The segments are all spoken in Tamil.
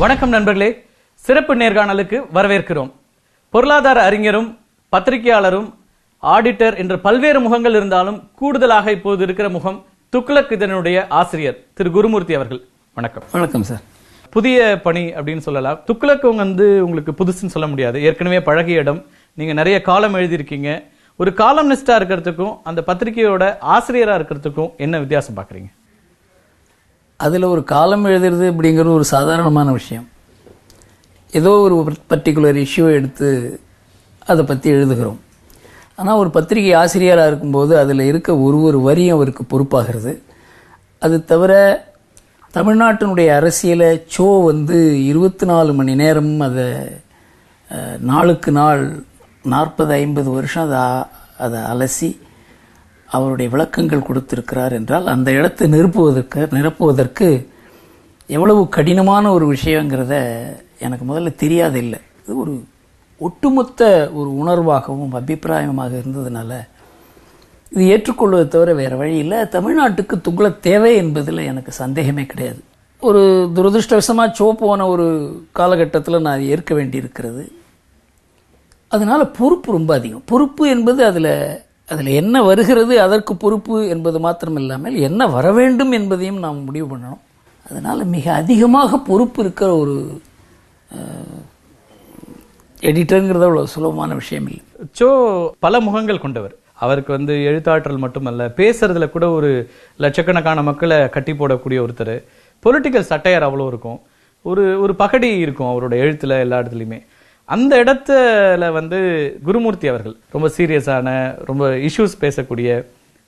வணக்கம் நண்பர்களே, சிறப்பு நேர்காணலுக்கு வரவேற்கிறோம். பொருளாதார அறிஞரும் பத்திரிகையாளரும் ஆடிட்டர் என்ற பல்வேறு முகங்கள் இருந்தாலும் கூடுதலாக இப்போது இருக்கிற முகம் துக்ளக் இதனுடைய ஆசிரியர் திரு குருமூர்த்தி அவர்கள். வணக்கம். வணக்கம் சார். புதிய பணி அப்படின்னு சொல்லலாம். துக்ளக் உங்களுக்கு புதுசுன்னு சொல்ல முடியாது, ஏற்கனவே பழகிய இடம். நீங்க நிறைய காலம் எழுதியிருக்கீங்க. ஒரு காலம்னிஸ்டா இருக்கிறதுக்கும் அந்த பத்திரிகையோட ஆசிரியரா இருக்கிறதுக்கும் என்ன வித்தியாசம் பாக்குறீங்க? அதில் ஒரு காலம் எழுதுறது அப்படிங்கிறது ஒரு சாதாரணமான விஷயம். ஏதோ ஒரு பர்டிகுலர் இஷ்யூவை எடுத்து அதை பற்றி எழுதுகிறோம். ஆனால் ஒரு பத்திரிகை ஆசிரியராக இருக்கும்போது அதில் இருக்க ஒரு வரியும் அவருக்கு பொறுப்பாகிறது. அது தவிர தமிழ்நாட்டினுடைய அரசியலை 24 மணி நேரம் அதை நாளுக்கு நாள் 40-50 வருஷம் அதை அலசி அவருடைய விளக்கங்கள் கொடுத்திருக்கிறார் என்றால் அந்த இடத்தை நிரப்புவதற்கு எவ்வளவு கடினமான ஒரு விஷயங்கிறத எனக்கு முதல்ல தெரியாதில்லை. இது ஒரு ஒட்டுமொத்த ஒரு உணர்வாகவும் அபிப்பிராயமாக இருந்ததுனால இது ஏற்றுக்கொள்வதை தவிர வேறு வழி இல்லை. தமிழ்நாட்டுக்கு துக்ளக் தேவை என்பதில் எனக்கு சந்தேகமே கிடையாது. ஒரு துரதிருஷ்டவசமாக போன ஒரு காலகட்டத்தில் நான் அதை ஏற்க வேண்டியிருக்கிறது. அதனால பொறுப்பு ரொம்ப அதிகம். பொறுப்பு என்பது அதில் என்ன வருகிறது அதற்கு பொறுப்பு என்பது மாத்திரம் இல்லாமல் என்ன வர வேண்டும் என்பதையும் நாம் முடிவு பண்ணணும். அதனால் மிக அதிகமாக பொறுப்பு இருக்கிற ஒரு எடிட்டருங்கிறத அவ்வளோ சுலபமான விஷயம் இல்லை. பல முகங்கள் கொண்டவர். அவருக்கு எழுத்தாற்றல் மட்டுமல்ல, பேசுறதுல கூட ஒரு லட்சக்கணக்கான மக்களை கட்டி போடக்கூடிய ஒருத்தர். பொலிட்டிக்கல் சட்டையர் அவ்வளோ இருக்கும். ஒரு பகடி இருக்கும் அவரோட எழுத்துல எல்லா இடத்துலையுமே. அந்த இடத்துல குருமூர்த்தி அவர்கள் ரொம்ப சீரியஸான, ரொம்ப இஷ்யூஸ் பேசக்கூடிய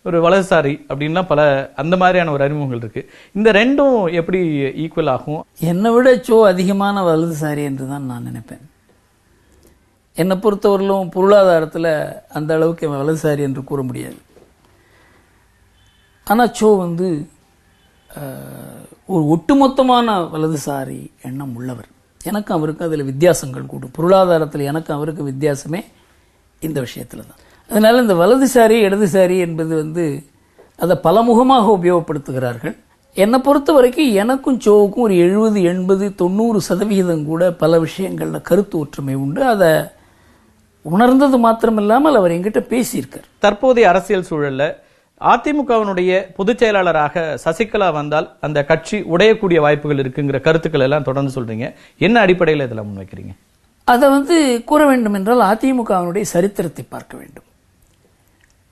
ஒரு வலதுசாரி அப்படின்லாம் பல அந்த மாதிரியான ஒரு அறிமுகங்கள் இருக்கு. இந்த ரெண்டும் எப்படி ஈக்குவல் ஆகும்? என்னை விட அதிகமான வலதுசாரி என்று தான் நான் நினைப்பேன். என்னை பொறுத்தவரையிலும் பொருளாதாரத்தில் அந்த அளவுக்கு வலதுசாரி என்று கூற முடியாது. ஆனால் ஒரு ஒட்டுமொத்தமான வலதுசாரி எண்ணம் உள்ளவர். எனக்கும் அவருக்கு அதில் வித்தியாசங்கள் கூடும். பொருளாதாரத்தில் எனக்கும் அவருக்கு வித்தியாசமே இந்த விஷயத்தில் தான். அதனால இந்த வலதுசாரி இடதுசாரி என்பது அதை பலமுகமாக உபயோகப்படுத்துகிறார்கள். என்னை பொறுத்த வரைக்கும் எனக்கும் சோவுக்கும் ஒரு 70-80-90% கூட பல விஷயங்களில் கருத்து ஒற்றுமை உண்டு. அதை உணர்ந்தது மாத்திரமில்லாமல் அவர் எங்கிட்ட பேசியிருக்கார். தற்போதைய அரசியல் சூழல்ல அதிமுகவினுடைய பொதுச் செயலாளராக சசிகலா வந்தால் அந்த கட்சி உடையக்கூடிய வாய்ப்புகள் இருக்குங்கிற கருத்துக்கள் எல்லாம் தொடர்ந்து சொல்றீங்க. என்ன அடிப்படையில் இதெல்லாம் முன்வைக்கிறீங்க? அதை கூற வேண்டும் என்றால் அதிமுகவினுடைய சரித்திரத்தை பார்க்க வேண்டும்.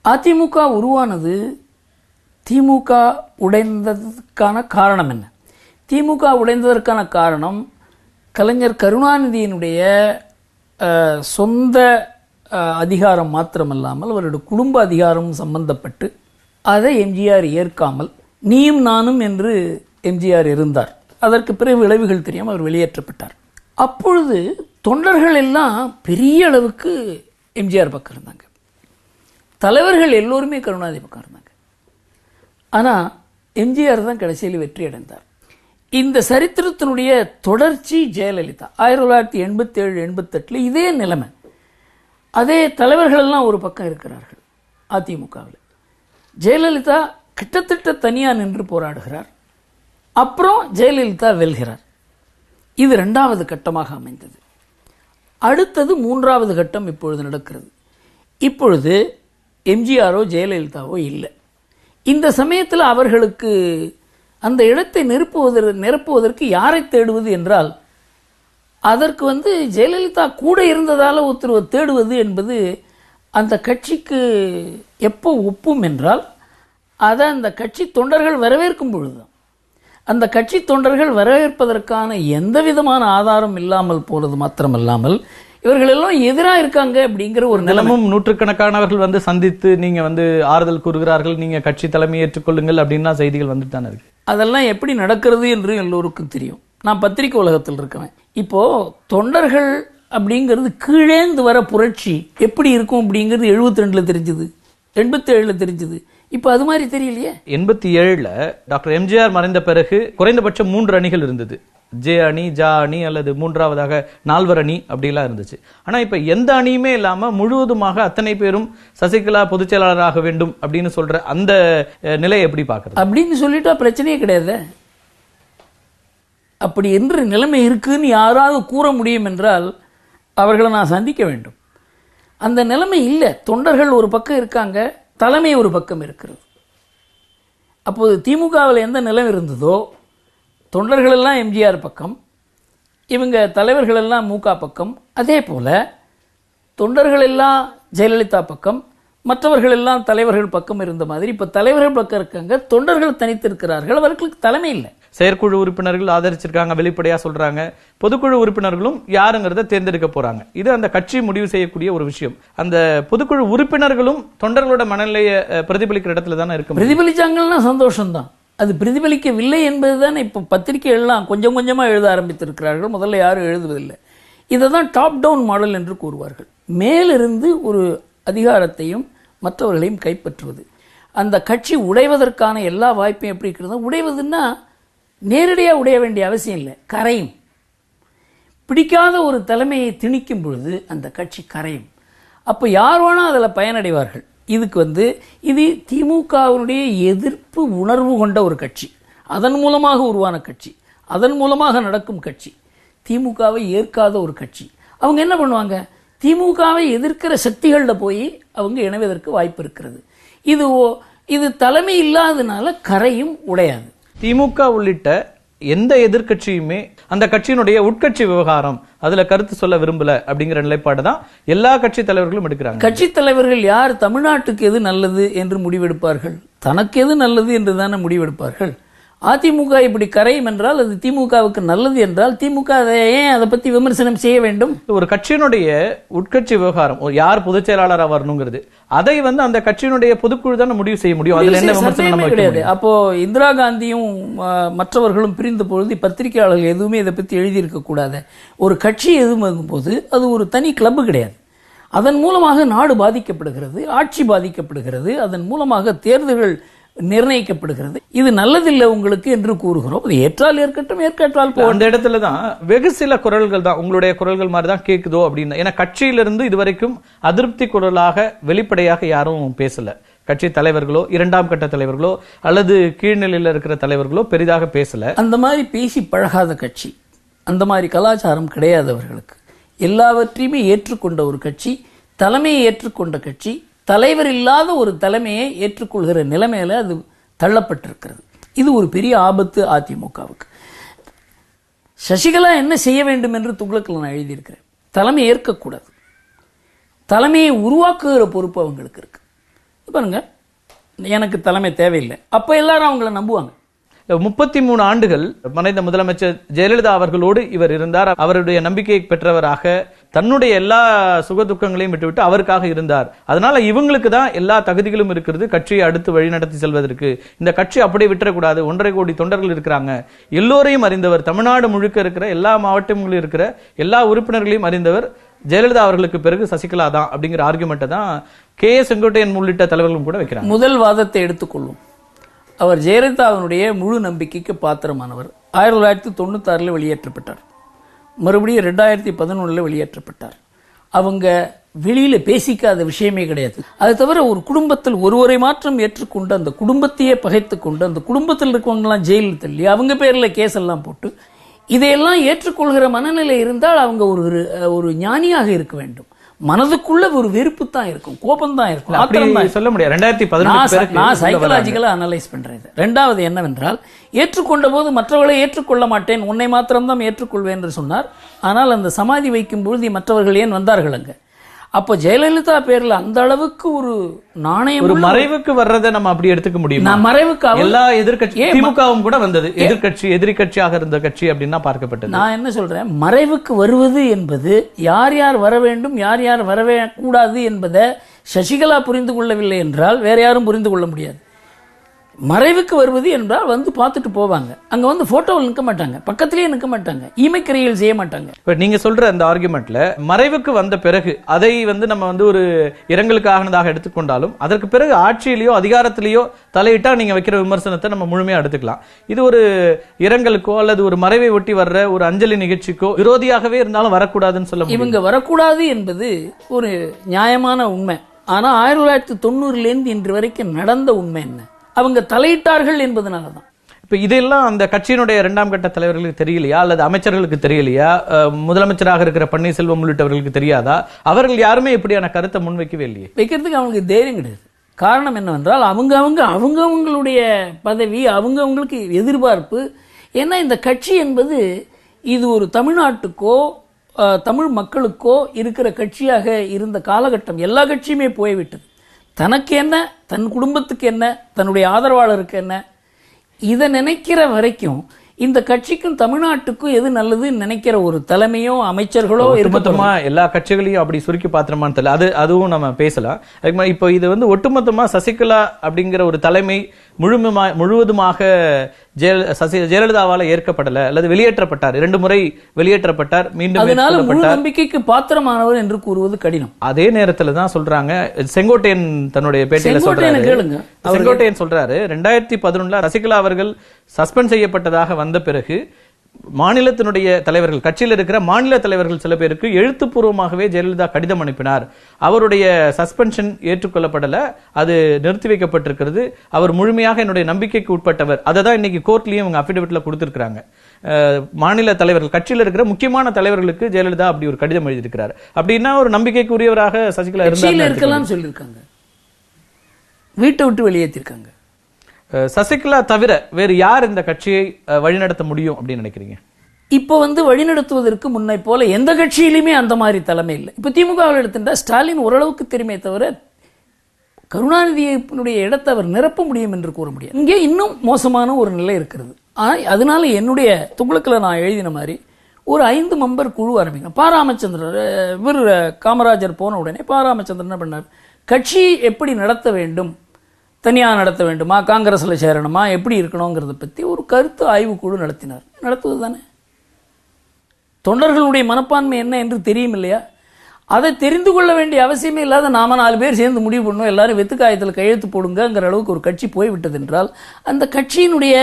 அதிமுக உருவானது திமுக உடைந்ததற்கான காரணம் என்ன? திமுக உடைந்ததற்கான காரணம் கலைஞர் கருணாநிதியினுடைய சொந்த அதிகாரம் மாத்திரமல்லாமல் அவருடைய குடும்ப அதிகாரமும் சம்பந்தப்பட்டு அதை எம்ஜிஆர் ஏற்காமல் நீயும் நானும் என்று எம்ஜிஆர் இருந்தார். அதற்கு பிறகு விளைவுகள் தெரியாமல் அவர் வெளியேற்றப்பட்டார். அப்பொழுது தொண்டர்கள் எல்லாம் பெரிய அளவுக்கு எம்ஜிஆர் பக்கம் இருந்தாங்க. தலைவர்கள் எல்லோருமே கருணாநிதி பக்கம் இருந்தாங்க. ஆனால் எம்ஜிஆர் தான் கடைசியில் வெற்றி அடைந்தார். இந்த சரித்திரத்தினுடைய தொடர்ச்சி ஜெயலலிதா 1987-88 இதே நிலைமை. அதே தலைவர்கள் எல்லாம் ஒரு பக்கம் இருக்கிறார்கள் அதிமுகவில். ஜெயலலிதா கிட்டத்தட்ட தனியா நின்று போராடுகிறார். அப்புறம் ஜெயலலிதா வெல்கிறார். இது 2வது கட்டமாக அமைந்தது. அடுத்தது 3வது கட்டம் இப்பொழுது நடக்கிறது. இப்பொழுது எம்ஜிஆரோ ஜெயலலிதாவோ இல்லை. இந்த சமயத்தில் அவர்களுக்கு அந்த இடத்தை நிரப்புவதற்கு யாரை தேடுவது என்றால் அதற்கு ஜெயலலிதா கூட இருந்ததால ஒருத்தர் தேடுவது என்பது அந்த கட்சிக்கு எப்போ ஒப்பும் என்றால் அதை அந்த கட்சி தொண்டர்கள் வரவேற்கும் பொழுதுதான். அந்த கட்சி தொண்டர்கள் வரவேற்பதற்கான எந்த விதமான ஆதாரம் இல்லாமல் போறது மாத்திரமல்லாமல் இவர்கள் எல்லாம் எதிராக இருக்காங்க அப்படிங்கிற ஒரு நிலைமும் நூற்றுக்கணக்கானவர்கள் சந்தித்து நீங்க ஆறுதல் கூறுகிறார்கள், நீங்க கட்சி தலைமை ஏற்றுக்கொள்ளுங்கள் அப்படின்னா செய்திகள் தானே இருக்கு. அதெல்லாம் எப்படி நடக்கிறது என்று எல்லோருக்கும் தெரியும். நான் பத்திரிகை உலகத்தில் இருக்கேன். இப்போ தொண்டர்கள் அப்படிங்கிறது கீழேந்து வர புரட்சி எப்படி இருக்கும் அப்படிங்கிறது 72 தெரிஞ்சது, 87 தெரிஞ்சது. இப்ப அது மாதிரி தெரியலையே. 87 டாக்டர் எம்ஜிஆர் மறைந்த பிறகு குறைந்தபட்சம் 3 அணிகள் இருந்தது. ஜே அணி, ஜா அணி அல்லது 3வதாக 4 அணி அப்படிலாம் இருந்துச்சு. ஆனா இப்ப எந்த அணியுமே இல்லாம முழுவதுமாக அத்தனை பேரும் சசிகலா பொதுச் செயலாளராக வேண்டும் அப்படின்னு சொல்ற அந்த நிலையை எப்படி பாக்குறது? அப்படின்னு சொல்லிட்டா பிரச்சனையே கிடையாது. அப்படி என்று நிலைமை இருக்குன்னு யாராவது கூற முடியும் என்றால் அவர்களை நான் சந்திக்க வேண்டும். அந்த நிலைமை இல்லை. தொண்டர்கள் ஒரு பக்கம் இருக்காங்க, தலைமை ஒரு பக்கம் இருக்கிறது. அப்போது திமுகவில் எந்த நிலம் இருந்ததோ தொண்டர்கள் எல்லாம் எம்ஜிஆர் பக்கம், இவங்க தலைவர்கள் எல்லாம் முக பக்கம், அதே போல தொண்டர்கள் எல்லாம் ஜெயலலிதா பக்கம், மற்றவர்கள் எல்லாம் தலைவர்கள் பக்கம் இருந்த மாதிரி இப்ப தலைவர்கள் பக்கம் இருக்காங்க, தொண்டர்கள் தனித்திருக்கிறார்கள், அவர்களுக்கு தலைமை இல்லை. செயற்குழு உறுப்பினர்கள் ஆதரிச்சிருக்காங்க, வெளிப்படையா சொல்றாங்க. பொதுக்குழு உறுப்பினர்களும் யாருங்கிறத தேர்ந்தெடுக்க போறாங்க. இது அந்த கட்சி முடிவு செய்யக்கூடிய ஒரு விஷயம். அந்த பொதுக்குழு உறுப்பினர்களும் தொண்டர்களோட மனநிலையை பிரதிபலிக்கிற இடத்துல தானே இருக்கு. பிரதிபலிச்சாங்கன்னா சந்தோஷம்தான். அது பிரதிபலிக்கவில்லை என்பதுதான் இப்ப பத்திரிகை எல்லாம் கொஞ்சம் கொஞ்சமா எழுத ஆரம்பித்திருக்கிறார்கள். முதல்ல யாரும் எழுதுவதில்லை. இதை தான் டாப் டவுன் மாடல் என்று கூறுவார்கள். மேலிருந்து ஒரு அதிகாரத்தையும் மற்றவர்களையும் கைப்பற்றுவது. அந்த கட்சி உடைவதற்கான எல்லா வாய்ப்பையும் எப்படி இருக்கிறது? உடைவதுன்னா நேரடியாக உடைய வேண்டிய அவசியம் இல்லை, கரையும். பிடிக்காத ஒரு தலைமையை திணிக்கும் பொழுது அந்த கட்சி கரையும். அப்போ யார் வேணா அதில் பயனடைவார்கள். இதுக்கு இது திமுகவினுடைய எதிர்ப்பு உணர்வு கொண்ட ஒரு கட்சி, அதன் மூலமாக உருவான கட்சி, அதன் மூலமாக நடக்கும் கட்சி. திமுகவை ஏற்காத ஒரு கட்சி. அவங்க என்ன பண்ணுவாங்க? திமுகவை எதிர்க்கிற சக்திகள்ல போய் அவங்க இணைவதற்கு வாய்ப்பு இருக்கிறது. இது தலைமை இல்லாதனால கரையும் உடையாது. திமுக உள்ளிட்ட எந்த எதிர்க்கட்சியுமே அந்த கட்சியினுடைய உட்கட்சி விவகாரம் அதுல கருத்து சொல்ல விரும்பல அப்படிங்கிற நிலைப்பாடு தான் எல்லா கட்சி தலைவர்களும் எடுக்கிறாங்க. கட்சி தலைவர்கள் யார் தமிழ்நாட்டுக்கு எது நல்லது என்று முடிவெடுப்பார்கள்? தனக்கு எது நல்லது என்று தானே முடிவெடுப்பார்கள். அதிமுக இப்படி கரையும் என்றால் அது திமுகவுக்கு நல்லது என்றால் திமுக அதை பத்தி விமர்சனம் செய்ய வேண்டும். ஒரு கட்சியினுடைய உட்கட்சி விவகாரம் யார் பொதுச் செயலாளராக வரணுங்கிறது அதை அந்த கட்சியினுடைய பொதுக்குழு தான் முடிவு செய்ய முடியும். அதுல என்ன விமர்சனம் கிடையாது. அப்போ இந்திரா காந்தியும் மற்றவர்களும் பிரிந்த பொழுது பத்திரிகையாளர்கள் எதுவுமே இதை பத்தி எழுதியிருக்க கூடாது. ஒரு கட்சி எதுவும் போது அது ஒரு தனி கிளப் கிடையாது. அதன் மூலமாக நாடு பாதிக்கப்படுகிறது, ஆட்சி பாதிக்கப்படுகிறது, அதன் மூலமாக தேர்தல்கள் நிர்ணயிக்கப்படுகிறது. இது நல்லதில்லை உங்களுக்கு என்று கூறுகிறோம். அது ஏற்றால் ஏற்கட்டும், ஏற்காற்றால் போ. அந்த இடத்துல தான் வெகு சில குரல்கள் தான் உங்களுடைய குரல்கள் மாதிரி தான் கேட்குதோ அப்படின்னு. ஏன்னா கட்சியிலிருந்து இதுவரைக்கும் அதிருப்தி குரலாக வெளிப்படையாக யாரும் பேசல. கட்சி தலைவர்களோ, இரண்டாம் கட்ட தலைவர்களோ அல்லது கீழ்நிலையில் இருக்கிற தலைவர்களோ பெரிதாக பேசல. அந்த மாதிரி பேசி பழகாத கட்சி, அந்த மாதிரி கலாச்சாரம் கிடையாதவர்களுக்கு, எல்லாவற்றையுமே ஏற்றுக்கொண்ட ஒரு கட்சி, தலைமையை ஏற்றுக்கொண்ட கட்சி, தலைவர் இல்லாத ஒரு தலைமையை ஏற்றுக்கொள்கிற நிலைமையில அது தள்ளப்பட்டிருக்கிறது. இது ஒரு பெரிய ஆபத்து அதிமுகவுக்கு. சசிகலா என்ன செய்ய வேண்டும் என்று துக்ளக்கில் நான் எழுதியிருக்கிறேன். தலைமை ஏற்கக்கூடாது, தலைமையை உருவாக்குகிற பொறுப்பு அவங்களுக்கு இருக்கு. பாருங்க, எனக்கு தலைமை தேவையில்லை, அப்ப எல்லாரும் அவங்கள நம்புவாங்க. 33 ஆண்டுகள் மறைந்த முதலமைச்சர் ஜெயலலிதா அவர்களோடு இவர் இருந்தார். அவருடைய நம்பிக்கையை பெற்றவராக தன்னுடைய எல்லா சுகதுக்கங்களையும் விட்டுவிட்டு அவருக்காக இருந்தார். அதனால இவங்களுக்கு தான் எல்லா தகுதிகளும் இருக்கிறது கட்சியை அடுத்து வழிநடத்தி செல்வதற்கு. இந்த கட்சி அப்படியே விட்டுறக்கூடாது. 1.5 கோடி தொண்டர்கள் இருக்கிறாங்க, எல்லோரையும் அறிந்தவர், தமிழ்நாடு முழுக்க இருக்கிற எல்லா மாவட்டங்களிலும் இருக்கிற எல்லா உறுப்பினர்களையும் அறிந்தவர் ஜெயலலிதா அவர்களுக்கு பிறகு சசிகலா தான் அப்படிங்கிற ஆர்குமெண்ட்டை தான் கே.ஏ. செங்கோட்டையன் உள்ளிட்ட தலைவர்களும் கூட வைக்கிறாங்க. முதல் வாதத்தை எடுத்துக்கொள்ளும். அவர் ஜெயலலிதாவினுடைய முழு நம்பிக்கைக்கு பாத்திரமானவர். 1996 வெளியேற்றப்பட்டார், மறுபடியும் 2011 வெளியேற்றப்பட்டார். அவங்க வெளியில பேசிக்காத விஷயமே கிடையாது. அது தவிர ஒரு குடும்பத்தில் ஒருவரை மாற்றம் ஏற்றுக்கொண்டு அந்த குடும்பத்தையே பகைத்துக் கொண்டு அந்த குடும்பத்தில் இருக்கவங்க எல்லாம் ஜெயிலில் தள்ளி அவங்க பேர்ல கேஸ் எல்லாம் போட்டு இதையெல்லாம் ஏற்றுக்கொள்கிற மனநிலை இருந்தால் அவங்க ஒரு ஞானியாக இருக்க வேண்டும். மனதுக்குள்ள ஒரு வெறுப்பு தான் இருக்கும், கோபம் தான் இருக்கும். அப்படி சொல்ல முடியாது. 2011 நான் சைக்கலாஜிக்கலா அனலைஸ் பண்றேன். ரெண்டாவது என்னவென்றால், ஏற்றுக்கொண்ட போது மற்றவர்களை ஏற்றுக்கொள்ள மாட்டேன், உன்னை மாத்திரம்தான் ஏற்றுக்கொள்வேன் என்று சொன்னார். ஆனால் அந்த சமாதி வைக்கும் பொழுது மற்றவர்கள் ஏன் வந்தார்கள் அங்க? அப்ப ஜெயலலிதா பேர்ல அந்த அளவுக்கு ஒரு நாணயம், ஒரு மறைவுக்கு வர்றதை நம்ம அப்படி எடுத்துக்க முடியும். மறைவுக்கு எல்லா எதிர்கட்சி திமுகவும் கூட வந்தது, எதிரி கட்சியாக இருந்த கட்சி அப்படின்னா பார்க்கப்பட்டது. நான் என்ன சொல்றேன், மறைவுக்கு வருவது என்பது யார் யார் வர வேண்டும் யார் யார் வரவே கூடாது என்பதை சசிகலா புரிந்து கொள்ளவில்லை என்றால் வேற யாரும் புரிந்து கொள்ள முடியாது. மறைவுக்கு வருவது என்றால் வந்து பார்த்துட்டு போவாங்க, அங்க போட்டோவில் நிற்க மாட்டாங்க, பக்கத்திலேயே நிற்க மாட்டாங்க, ஈமைக்கரையில் செய்ய மாட்டாங்க. நீங்க சொல்ற அந்த ஆர்குமெண்ட்ல மறைவுக்கு வந்த பிறகு அதை நம்ம ஒரு இரங்கலுக்கானதாக எடுத்துக்கொண்டாலும் அதற்கு பிறகு ஆட்சியிலேயோ அதிகாரத்திலேயோ தலையிட்டா நீங்க வைக்கிற விமர்சனத்தை நம்ம முழுமையா எடுத்துக்கலாம். இது ஒரு இரங்கலுக்கோ அல்லது ஒரு மறைவை ஒட்டி வர்ற ஒரு அஞ்சலி நிகழ்ச்சிக்கோ விரோதியாகவே இருந்தாலும் வரக்கூடாதுன்னு சொல்ல முடியும். இவங்க வரக்கூடாது என்பது ஒரு நியாயமான உண்மை. ஆனா 1990 இன்று வரைக்கும் நடந்த உண்மை என்ன? அவங்க தலையிட்டார்கள் என்பதனாலதான். இப்ப இதெல்லாம் அந்த கட்சியினுடைய 2ஆம் கட்ட தலைவர்களுக்கு தெரியலையா, அல்லது அமைச்சர்களுக்கு தெரியலையா, முதலமைச்சராக இருக்கிற பன்னீர்செல்வம் உள்ளிட்டவர்களுக்கு தெரியாதா? அவர்கள் யாருமே இப்படியான கருத்தை முன்வைக்கவே இல்லையே. வைக்கிறதுக்கு அவங்களுக்கு தைரியம் கிடையாது. காரணம் என்னவென்றால் அவங்களுடைய பதவி, அவங்களுக்கு எதிர்பார்ப்பு. ஏன்னா இந்த கட்சி என்பது இது ஒரு தமிழ்நாட்டுக்கோ தமிழ் மக்களுக்கோ இருக்கிற கட்சியாக இருந்த காலகட்டம் எல்லா கட்சியுமே போய்விட்டது. தனக்கு என்ன, தன் குடும்பத்துக்கு என்ன, தன்னுடைய ஆதரவாளருக்கு என்ன, இதை நினைக்கிற வரைக்கும் இந்த கட்சிக்கும் தமிழ்நாட்டுக்கும் எது நல்லதுன்னு நினைக்கிற ஒரு தலைமையோ அமைச்சர்களோ ஒட்டுமொத்தமா எல்லா கட்சிகளையும் அப்படி சுருக்கி பாத்திரமான்னு தெரியல. அதுவும் நம்ம பேசலாம். இப்போ இது வந்து ஒட்டுமொத்தமா சசிகலா அப்படிங்கிற ஒரு தலைமை முழுவதுமாக ஜெயலலிதாவால ஏற்கப்படல அல்லது வெளியேற்றப்பட்டார். 2 முறை வெளியேற்றப்பட்டார், மீண்டும் அதனால முழு நம்பிக்கைக்கு பாத்திரமானவர் என்று கூறுவது கடினம். அதே நேரத்துல தான் சொல்றாங்க, செங்கோட்டையன் தன்னுடைய பேட்டியில சொல்றாரு, செங்கோட்டையன் சொல்றாரு 2011 சசிகலா அவர்கள் சஸ்பெண்ட் செய்யப்பட்டதாக வந்த பிறகு மாநிலத்தினுடைய தலைவர்கள், கட்சியில் இருக்கிற மாநில தலைவர்கள் சில பேருக்கு எழுத்துப்பூர்வமாகவே ஜெயலலிதா கடிதம் அனுப்பினார். அவருடைய சஸ்பென்ஷன் ஏற்றுக்கொள்ளப்படல, அது நிறுத்தி வைக்கப்பட்டிருக்கிறது. அவர் முழுமையாக என்னுடைய நம்பிக்கைக்கு உட்பட்டவர். அதை தான் இன்னைக்கு கோர்ட்லயும் இவங்க அபிடவிட்ல கொடுத்திருக்காங்க. மாநில தலைவர்கள், கட்சியில் இருக்கிற முக்கியமான தலைவர்களுக்கு ஜெயலலிதா அப்படி ஒரு கடிதம் எழுதியிருக்கிறார். அப்படின்னா ஒரு நம்பிக்கைக்குரியவராக சசிகலா இருக்கலாம் சொல்லியிருக்காங்க, வீட்டை விட்டு வெளியேற்றிருக்காங்க. சசிகலா தவிர வேறு யார் இந்த கட்சியை வழிநடத்த முடியும் அப்படின்னு நினைக்கிறீங்க? இப்ப வழிநடத்துவதற்கு முன்னை போல எந்த கட்சியிலுமே அந்த மாதிரி தலைமை இல்லை. இப்ப திமுகவில் எடுத்துட்டா ஸ்டாலின் ஓரளவுக்கு தெரியுமே தவிர கருணாநிதியினுடைய இடத்தை அவர் நிரப்ப முடியும் என்று கூற முடியாது. இங்கே இன்னும் மோசமான ஒரு நிலை இருக்கிறது. அதனால என்னுடைய துகளுக்கில் நான் எழுதின மாதிரி ஒரு 5 மெம்பர் குழு ஆரம்பிங்க. ராமச்சந்திரன் இவர் காமராஜர் போன உடனே ராமச்சந்திரன் என்ன பண்ணார், கட்சி எப்படி நடத்த வேண்டும், தனியாக நடத்த வேண்டுமா, காங்கிரஸ்ல சேரணுமா, எப்படி இருக்கணுங்கிறத பற்றி ஒரு கருத்து ஆய்வுக்குழு நடத்தினார். நடத்துவது தானே. தொண்டர்களுடைய மனப்பான்மை என்ன என்று தெரியும் இல்லையா? அதை தெரிந்து கொள்ள வேண்டிய அவசியமே இல்லாத நாம 4 பேர் சேர்ந்து முடிவு பண்ணோம், எல்லாரும் வெத்துக்காயத்தில் கையெழுத்து போடுங்கிற அளவுக்கு ஒரு கட்சி போய்விட்டது என்றால் அந்த கட்சியினுடைய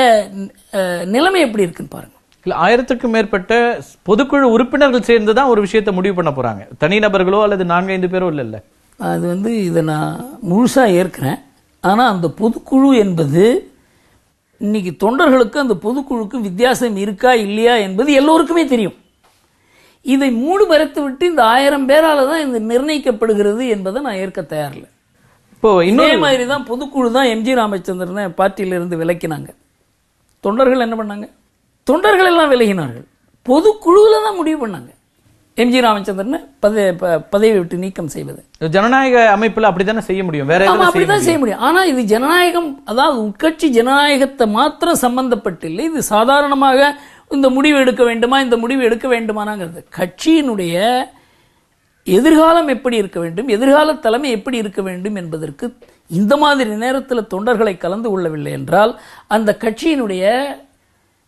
நிலைமை எப்படி இருக்குன்னு பாருங்க. இல்ல, 1000க்கும் மேற்பட்ட பொதுக்குழு உறுப்பினர்கள் சேர்ந்து தான் ஒரு விஷயத்தை முடிவு பண்ண போறாங்க. தனிநபர்களோ அல்லது 4-5 பேரோ இல்ல. அது இதை நான் முழுசா ஏற்கிறேன். ஆனால் அந்த பொதுக்குழு என்பது இன்னைக்கு தொண்டர்களுக்கு அந்த பொதுக்குழுக்கு வித்தியாசம் இருக்கா இல்லையா என்பது எல்லோருக்குமே தெரியும். இதை மூடு மறைத்து விட்டு இந்த 1000 பேரால தான் இது நிர்ணயிக்கப்படுகிறது என்பதை நான் ஏற்க தயாரில்லை. இப்போ இதே மாதிரி தான் பொதுக்குழு தான் எம்ஜி ராமச்சந்திரனை பார்ட்டியிலிருந்து விலக்கினாங்க. தொண்டர்கள் என்ன பண்ணாங்க? தொண்டர்கள் எல்லாம் விலகினார்கள். பொதுக்குழுவில் தான் முடிவு பண்ணாங்க எம்ஜி ராமச்சந்திரன் பதவி விட்டு நீக்கம் செய்வது. ஜனநாயக அமைப்புல அப்படித்தானே செய்ய முடியும், வேற அப்படிதான் செய்ய முடியும். ஆனா இது ஜனநாயகம், அதாவது உட்கட்சி ஜனநாயகத்தை மாத்திரம் சம்பந்தப்பட்டில்லை. இது சாதாரணமாக இந்த முடிவு எடுக்க வேண்டுமா, இந்த முடிவு எடுக்க வேண்டுமானாங்கிறது கட்சியினுடைய எதிர்காலம் எப்படி இருக்க வேண்டும், எதிர்கால தலைமை எப்படி இருக்க வேண்டும் என்பதற்கு இந்த மாதிரி நேரத்தில் தொண்டர்களை கலந்து கொள்ளவில்லை என்றால் அந்த கட்சியினுடைய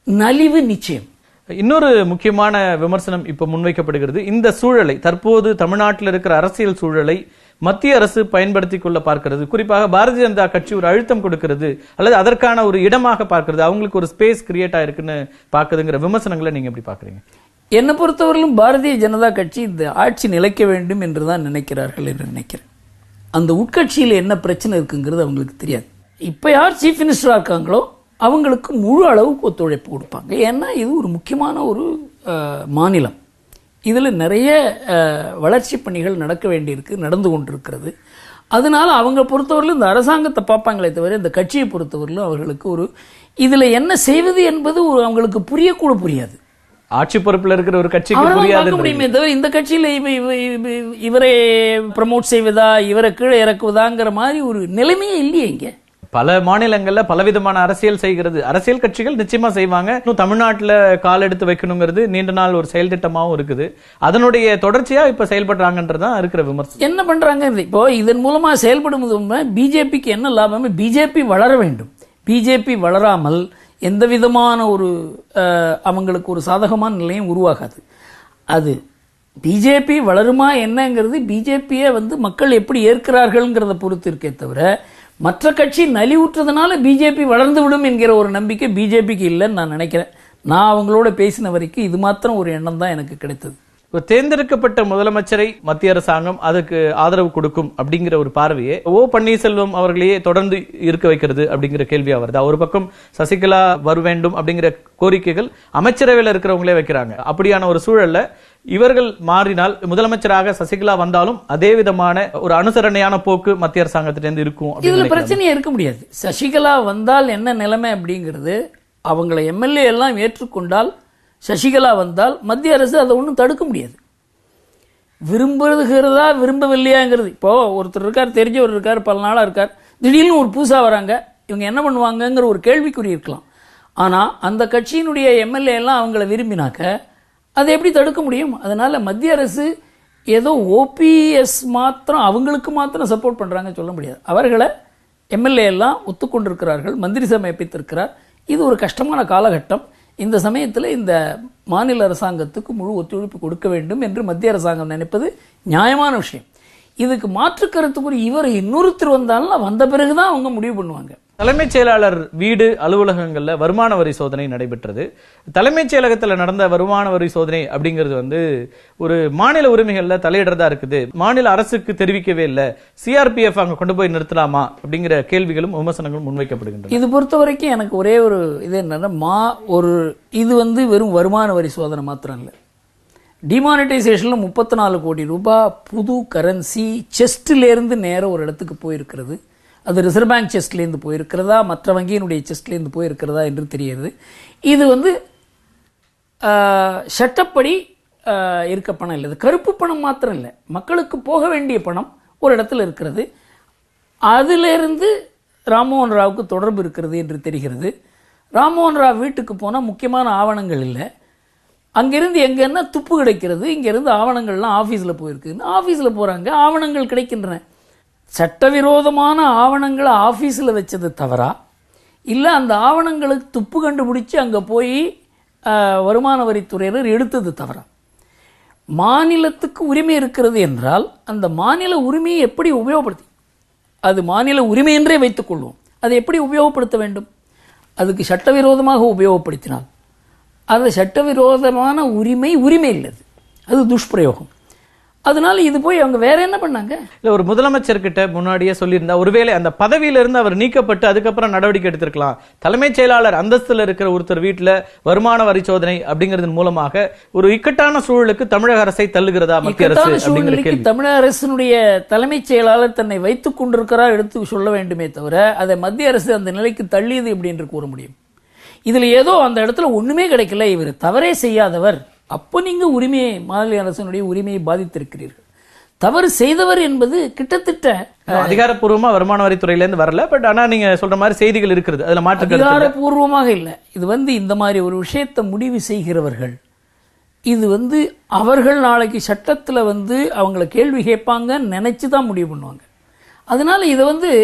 நலிவு நிச்சயம். இன்னொரு முக்கியமான விமர்சனம் இப்ப முன்வைக்கப்படுகிறது. இந்த சூழலை, தற்போது தமிழ்நாட்டில் இருக்கிற அரசியல் சூழலை மத்திய அரசு பயன்படுத்திக் கொள்ள பார்க்கிறது. குறிப்பாக பாரதிய ஜனதா கட்சி ஒரு அழுத்தம் கொடுக்கிறது அல்லது அதற்கான ஒரு இடமாக பார்க்கிறது, அவங்களுக்கு ஒரு ஸ்பேஸ் கிரியேட் ஆயிருக்குன்னு பாக்குதுங்கிற விமர்சனங்களை நீங்க எப்படி பாக்குறீங்க? என்னை பொறுத்தவரையிலும் பாரதிய ஜனதா கட்சி இந்த ஆட்சி நிலைக்க வேண்டும் என்றுதான் நினைக்கிறார்கள் என்று நினைக்கிறேன். அந்த உட்கட்சியில் என்ன பிரச்சனை இருக்குங்கிறது அவங்களுக்கு தெரியாது. இப்ப யார் சீஃப் மினிஸ்டரா இருக்காங்களோ அவங்களுக்கு முழு அளவுக்கு ஒத்துழைப்பு கொடுப்பாங்க. ஏன்னா இது ஒரு முக்கியமான ஒரு மாநிலம். இதில் நிறைய வளர்ச்சி பணிகள் நடக்க வேண்டியிருக்கு, நடந்து கொண்டிருக்கிறது. அதனால அவங்க பொறுத்தவரையிலும் இந்த அரசாங்கத்தை பார்ப்பாங்களே தவிர இந்த கட்சியை பொறுத்தவரையிலும் அவர்களுக்கு ஒரு இதில் என்ன செய்வது என்பது அவங்களுக்கு புரியக்கூட புரியாது. ஆட்சி பொறுப்பில் இருக்கிற ஒரு கட்சிக்கு புரியாது முடியுமே தவிர இந்த கட்சியில் இவரை ப்ரமோட் செய்வதா, இவரை கீழே இறக்குவதாங்கிற மாதிரி ஒரு நிலைமையே இல்லையே. இங்கே பல மாநிலங்கள்ல பலவிதமான அரசியல் செய்கிறது. அரசியல் கட்சிகள் நிச்சயமா செய்வாங்க. இன்னும் தமிழ்நாட்டில் கால் எடுத்து வைக்கணுங்கிறது நீண்ட நாள் ஒரு செயல் திட்டமாவும் இருக்குது. அதனுடைய தொடர்ச்சியா இப்ப செயல்படுறாங்கன்றதான் இருக்கிற விமர்சனம். என்ன பண்றாங்க இப்போ இதன் மூலமா செயல்படுவது பிஜேபிக்கு என்ன லாபம்? பிஜேபி வளர வேண்டும். பிஜேபி வளராமல் எந்த விதமான ஒரு அவங்களுக்கு ஒரு சாதகமான நிலையும் உருவாகாது. அது பிஜேபி வளருமா என்னங்கிறது பிஜேபியை மக்கள் எப்படி ஏற்கிறார்கள்ங்கிறத பொறுத்து இருக்கே தவிர மற்ற கட்சி நலிவுற்றதுனால பிஜேபி வளர்ந்து விடும் என்கிற ஒரு நம்பிக்கை பிஜேபிக்கு இல்லைன்னு நான் நினைக்கிறேன். நான் அவங்களோட பேசின வரைக்கும் இது மாத்திரம் ஒரு எண்ணம் தான் எனக்கு கிடைத்தது. ஒரு தேர்ந்தெடுக்கப்பட்ட முதலமைச்சரை மத்திய அரசாங்கம் அதுக்கு ஆதரவு கொடுக்கும் அப்படிங்கிற ஒரு பார்வையே ஓ பன்னீர்செல்வம் அவர்களையே தொடர்ந்து இருக்க வைக்கிறது அப்படிங்கிற கேள்வியா வருது. ஒரு பக்கம் சசிகலா வர வேண்டும் அப்படிங்கிற கோரிக்கைகள் அமைச்சரவையில் இருக்கிறவங்களே வைக்கிறாங்க. அப்படியான ஒரு சூழல்ல இவர்கள் மாறினால் முதலமைச்சராக சசிகலா வந்தாலும் அதே விதமான ஒரு அனுசரணையான போக்கு மத்திய அரசாங்கத்திலிருந்து இருக்கும். இதுல பிரச்சனையே இருக்க முடியாது. சசிகலா வந்தால் என்ன நிலைமை அப்படிங்கிறது, அவங்களை எம்எல்ஏ எல்லாம் ஏற்றுக்கொண்டால், சசிகலா வந்தால் மத்திய அரசு அதை ஒன்றும் தடுக்க முடியாது. விரும்புகிறதா விரும்பவில்லையாங்கிறது, இப்போ ஒருத்தர் இருக்கார், தெரிஞ்சவர் இருக்கார், பல நாளா இருக்கார், திடீர்னு ஒரு புதுசா வராங்க, இவங்க என்ன பண்ணுவாங்கங்கிற ஒரு கேள்விக்குறி இருக்கலாம். ஆனா அந்த கட்சியினுடைய எம்எல்ஏ எல்லாம் அவங்கள விரும்பினாக்க அதை எப்படி தடுக்க முடியும்? அதனால மத்திய அரசு ஏதோ ஓபிஎஸ் மாத்திரம் அவங்களுக்கு மாத்திரம் சப்போர்ட் பண்றாங்க சொல்ல முடியாது. அவர்களை எம்எல்ஏ எல்லாம் ஒத்துக்கொண்டிருக்கிறார்கள், மந்திரி சபை அமைத்திருக்கிறார். இது ஒரு கஷ்டமான காலகட்டம். இந்த சமயத்தில் இந்த மாநில அரசாங்கத்துக்கு முழு ஒத்துழைப்பு கொடுக்க வேண்டும் என்று மத்திய அரசாங்கம் நினைப்பது நியாயமான விஷயம். இதுக்கு மாற்று கருத்துக்குரிய இவர் இன்னொருத்தர் வந்தாலும் வந்த பிறகுதான் அவங்க முடிவு பண்ணுவாங்க. தலைமைச் செயலாளர் வீடு அலுவலகங்கள்ல வருமான வரி சோதனை நடைபெற்றது. தலைமைச் செயலகத்தில் நடந்த வருமான வரி சோதனை அப்படிங்கிறது ஒரு மாநில உரிமைகள்ல தலையிடுறதா இருக்குது. மாநில அரசுக்கு தெரிவிக்கவே இல்லை, சிஆர்பிஎஃப் அங்க கொண்டு போய் நிறுத்தலாமா அப்படிங்கிற கேள்விகளும் விமர்சனங்களும் முன்வைக்கப்படுகின்றன. இது பொறுத்த வரைக்கும் எனக்கு ஒரே ஒரு இது என்னன்னா, இது வெறும் வருமான வரி சோதனை மாத்திரம் இல்லை. டிமானிட்டைசேஷன்ல 34 கோடி ரூபாய் புது கரன்சி செஸ்ட்லேருந்து நேரம் ஒரு இடத்துக்கு போயிருக்கிறது. அது ரிசர்வ் பேங்க் செஸ்ட்லேருந்து போயிருக்கிறதா, மற்ற வங்கியினுடைய செஸ்ட்லேருந்து போயிருக்கிறதா என்று தெரியுது. இது சட்டப்படி இருக்க பணம் இல்லை, கருப்பு பணம் மாத்திரம் இல்லை, மக்களுக்கு போக வேண்டிய பணம் ஒரு இடத்துல இருக்கிறது. அதிலிருந்து ராம்மோகன் ராவுக்கு தொடர்பு இருக்கிறது என்று தெரிகிறது. ராம்மோகன் ராவ் வீட்டுக்கு போனால் முக்கியமான ஆவணங்கள் இல்லை, அங்கிருந்து எங்கன்னா துப்பு கிடைக்கிறது, இங்கிருந்து ஆவணங்கள்லாம் ஆஃபீஸில் போயிருக்குன்னு ஆஃபீஸில் போகிறாங்க, ஆவணங்கள் கிடைக்கின்றன. சட்டவிரோதமான ஆவணங்களை ஆஃபீஸில் வச்சது தவறா, இல்லை அந்த ஆவணங்களுக்கு துப்பு கண்டுபிடிச்சு அங்கே போய் வருமான வரித்துறையினர் எடுத்தது தவறா? மாநிலத்துக்கு உரிமை இருக்கிறது என்றால் அந்த மாநில உரிமையை எப்படி உபயோகப்படுத்தி, அது மாநில உரிமை என்றே வைத்துக் கொள்வோம், அதை எப்படி உபயோகப்படுத்த வேண்டும்? அதுக்கு சட்டவிரோதமாக உபயோகப்படுத்தினால் அது சட்டவிரோதமான உரிமை இல்லது, அது துஷ்பிரயோகம். அதனால இது போய் அவங்க வேற என்ன பண்ணாங்க? இல்ல, ஒரு முதலமைச்சர் கிட்ட முன்னாடியே சொல்லியிருந்தா ஒருவேளை அந்த பதவியிலிருந்து அவர் நீக்கப்பட்டு அதுக்கப்புறம் நடவடிக்கை எடுத்திருக்கலாம். தலைமைச் செயலாளர் அந்தஸ்துல இருக்கிற ஒருத்தர் வீட்டுல வருமான வரி சோதனை அப்படிங்கறது மூலமாக ஒரு இக்கட்டான சூழலுக்கு தமிழக அரசை தள்ளுகிறதா மத்திய அரசு? தமிழக அரசினுடைய தலைமைச் செயலாளர் தன்னை வைத்துக் கொண்டிருக்கிறார் எடுத்து சொல்ல வேண்டுமே தவிர அதை மத்திய அரசு அந்த நிலைக்கு தள்ளியது எப்படி என்று கூற முடியும்? இதுல ஏதோ அந்த இடத்துல ஒண்ணுமே கிடைக்கல, இவர் தவறே செய்யாதவர், அப்போ நீங்க உரிமையை, மாநில அரசினுடைய உரிமையை பாதித்திருக்கிறீர்கள். தவறு செய்தவர் என்பது கிட்டத்தட்ட அதிகாரப்பூர்வமா வருமான வரித்துறையிலிருந்து வரல, பட் ஆனா நீங்க சொல்ற மாதிரி செய்திகள் இருக்கிறது, அதுல மாற்று அதிகாரப்பூர்வமாக இல்ல. இது இந்த மாதிரி ஒரு விஷயத்தை முடிவு செய்கிறவர்கள், இது அவர்கள் நாளைக்கு சட்டத்துல அவங்கள கேள்வி கேட்பாங்கன்னு நினைச்சுதான் முடிவு பண்ணுவாங்க. அதனால இதை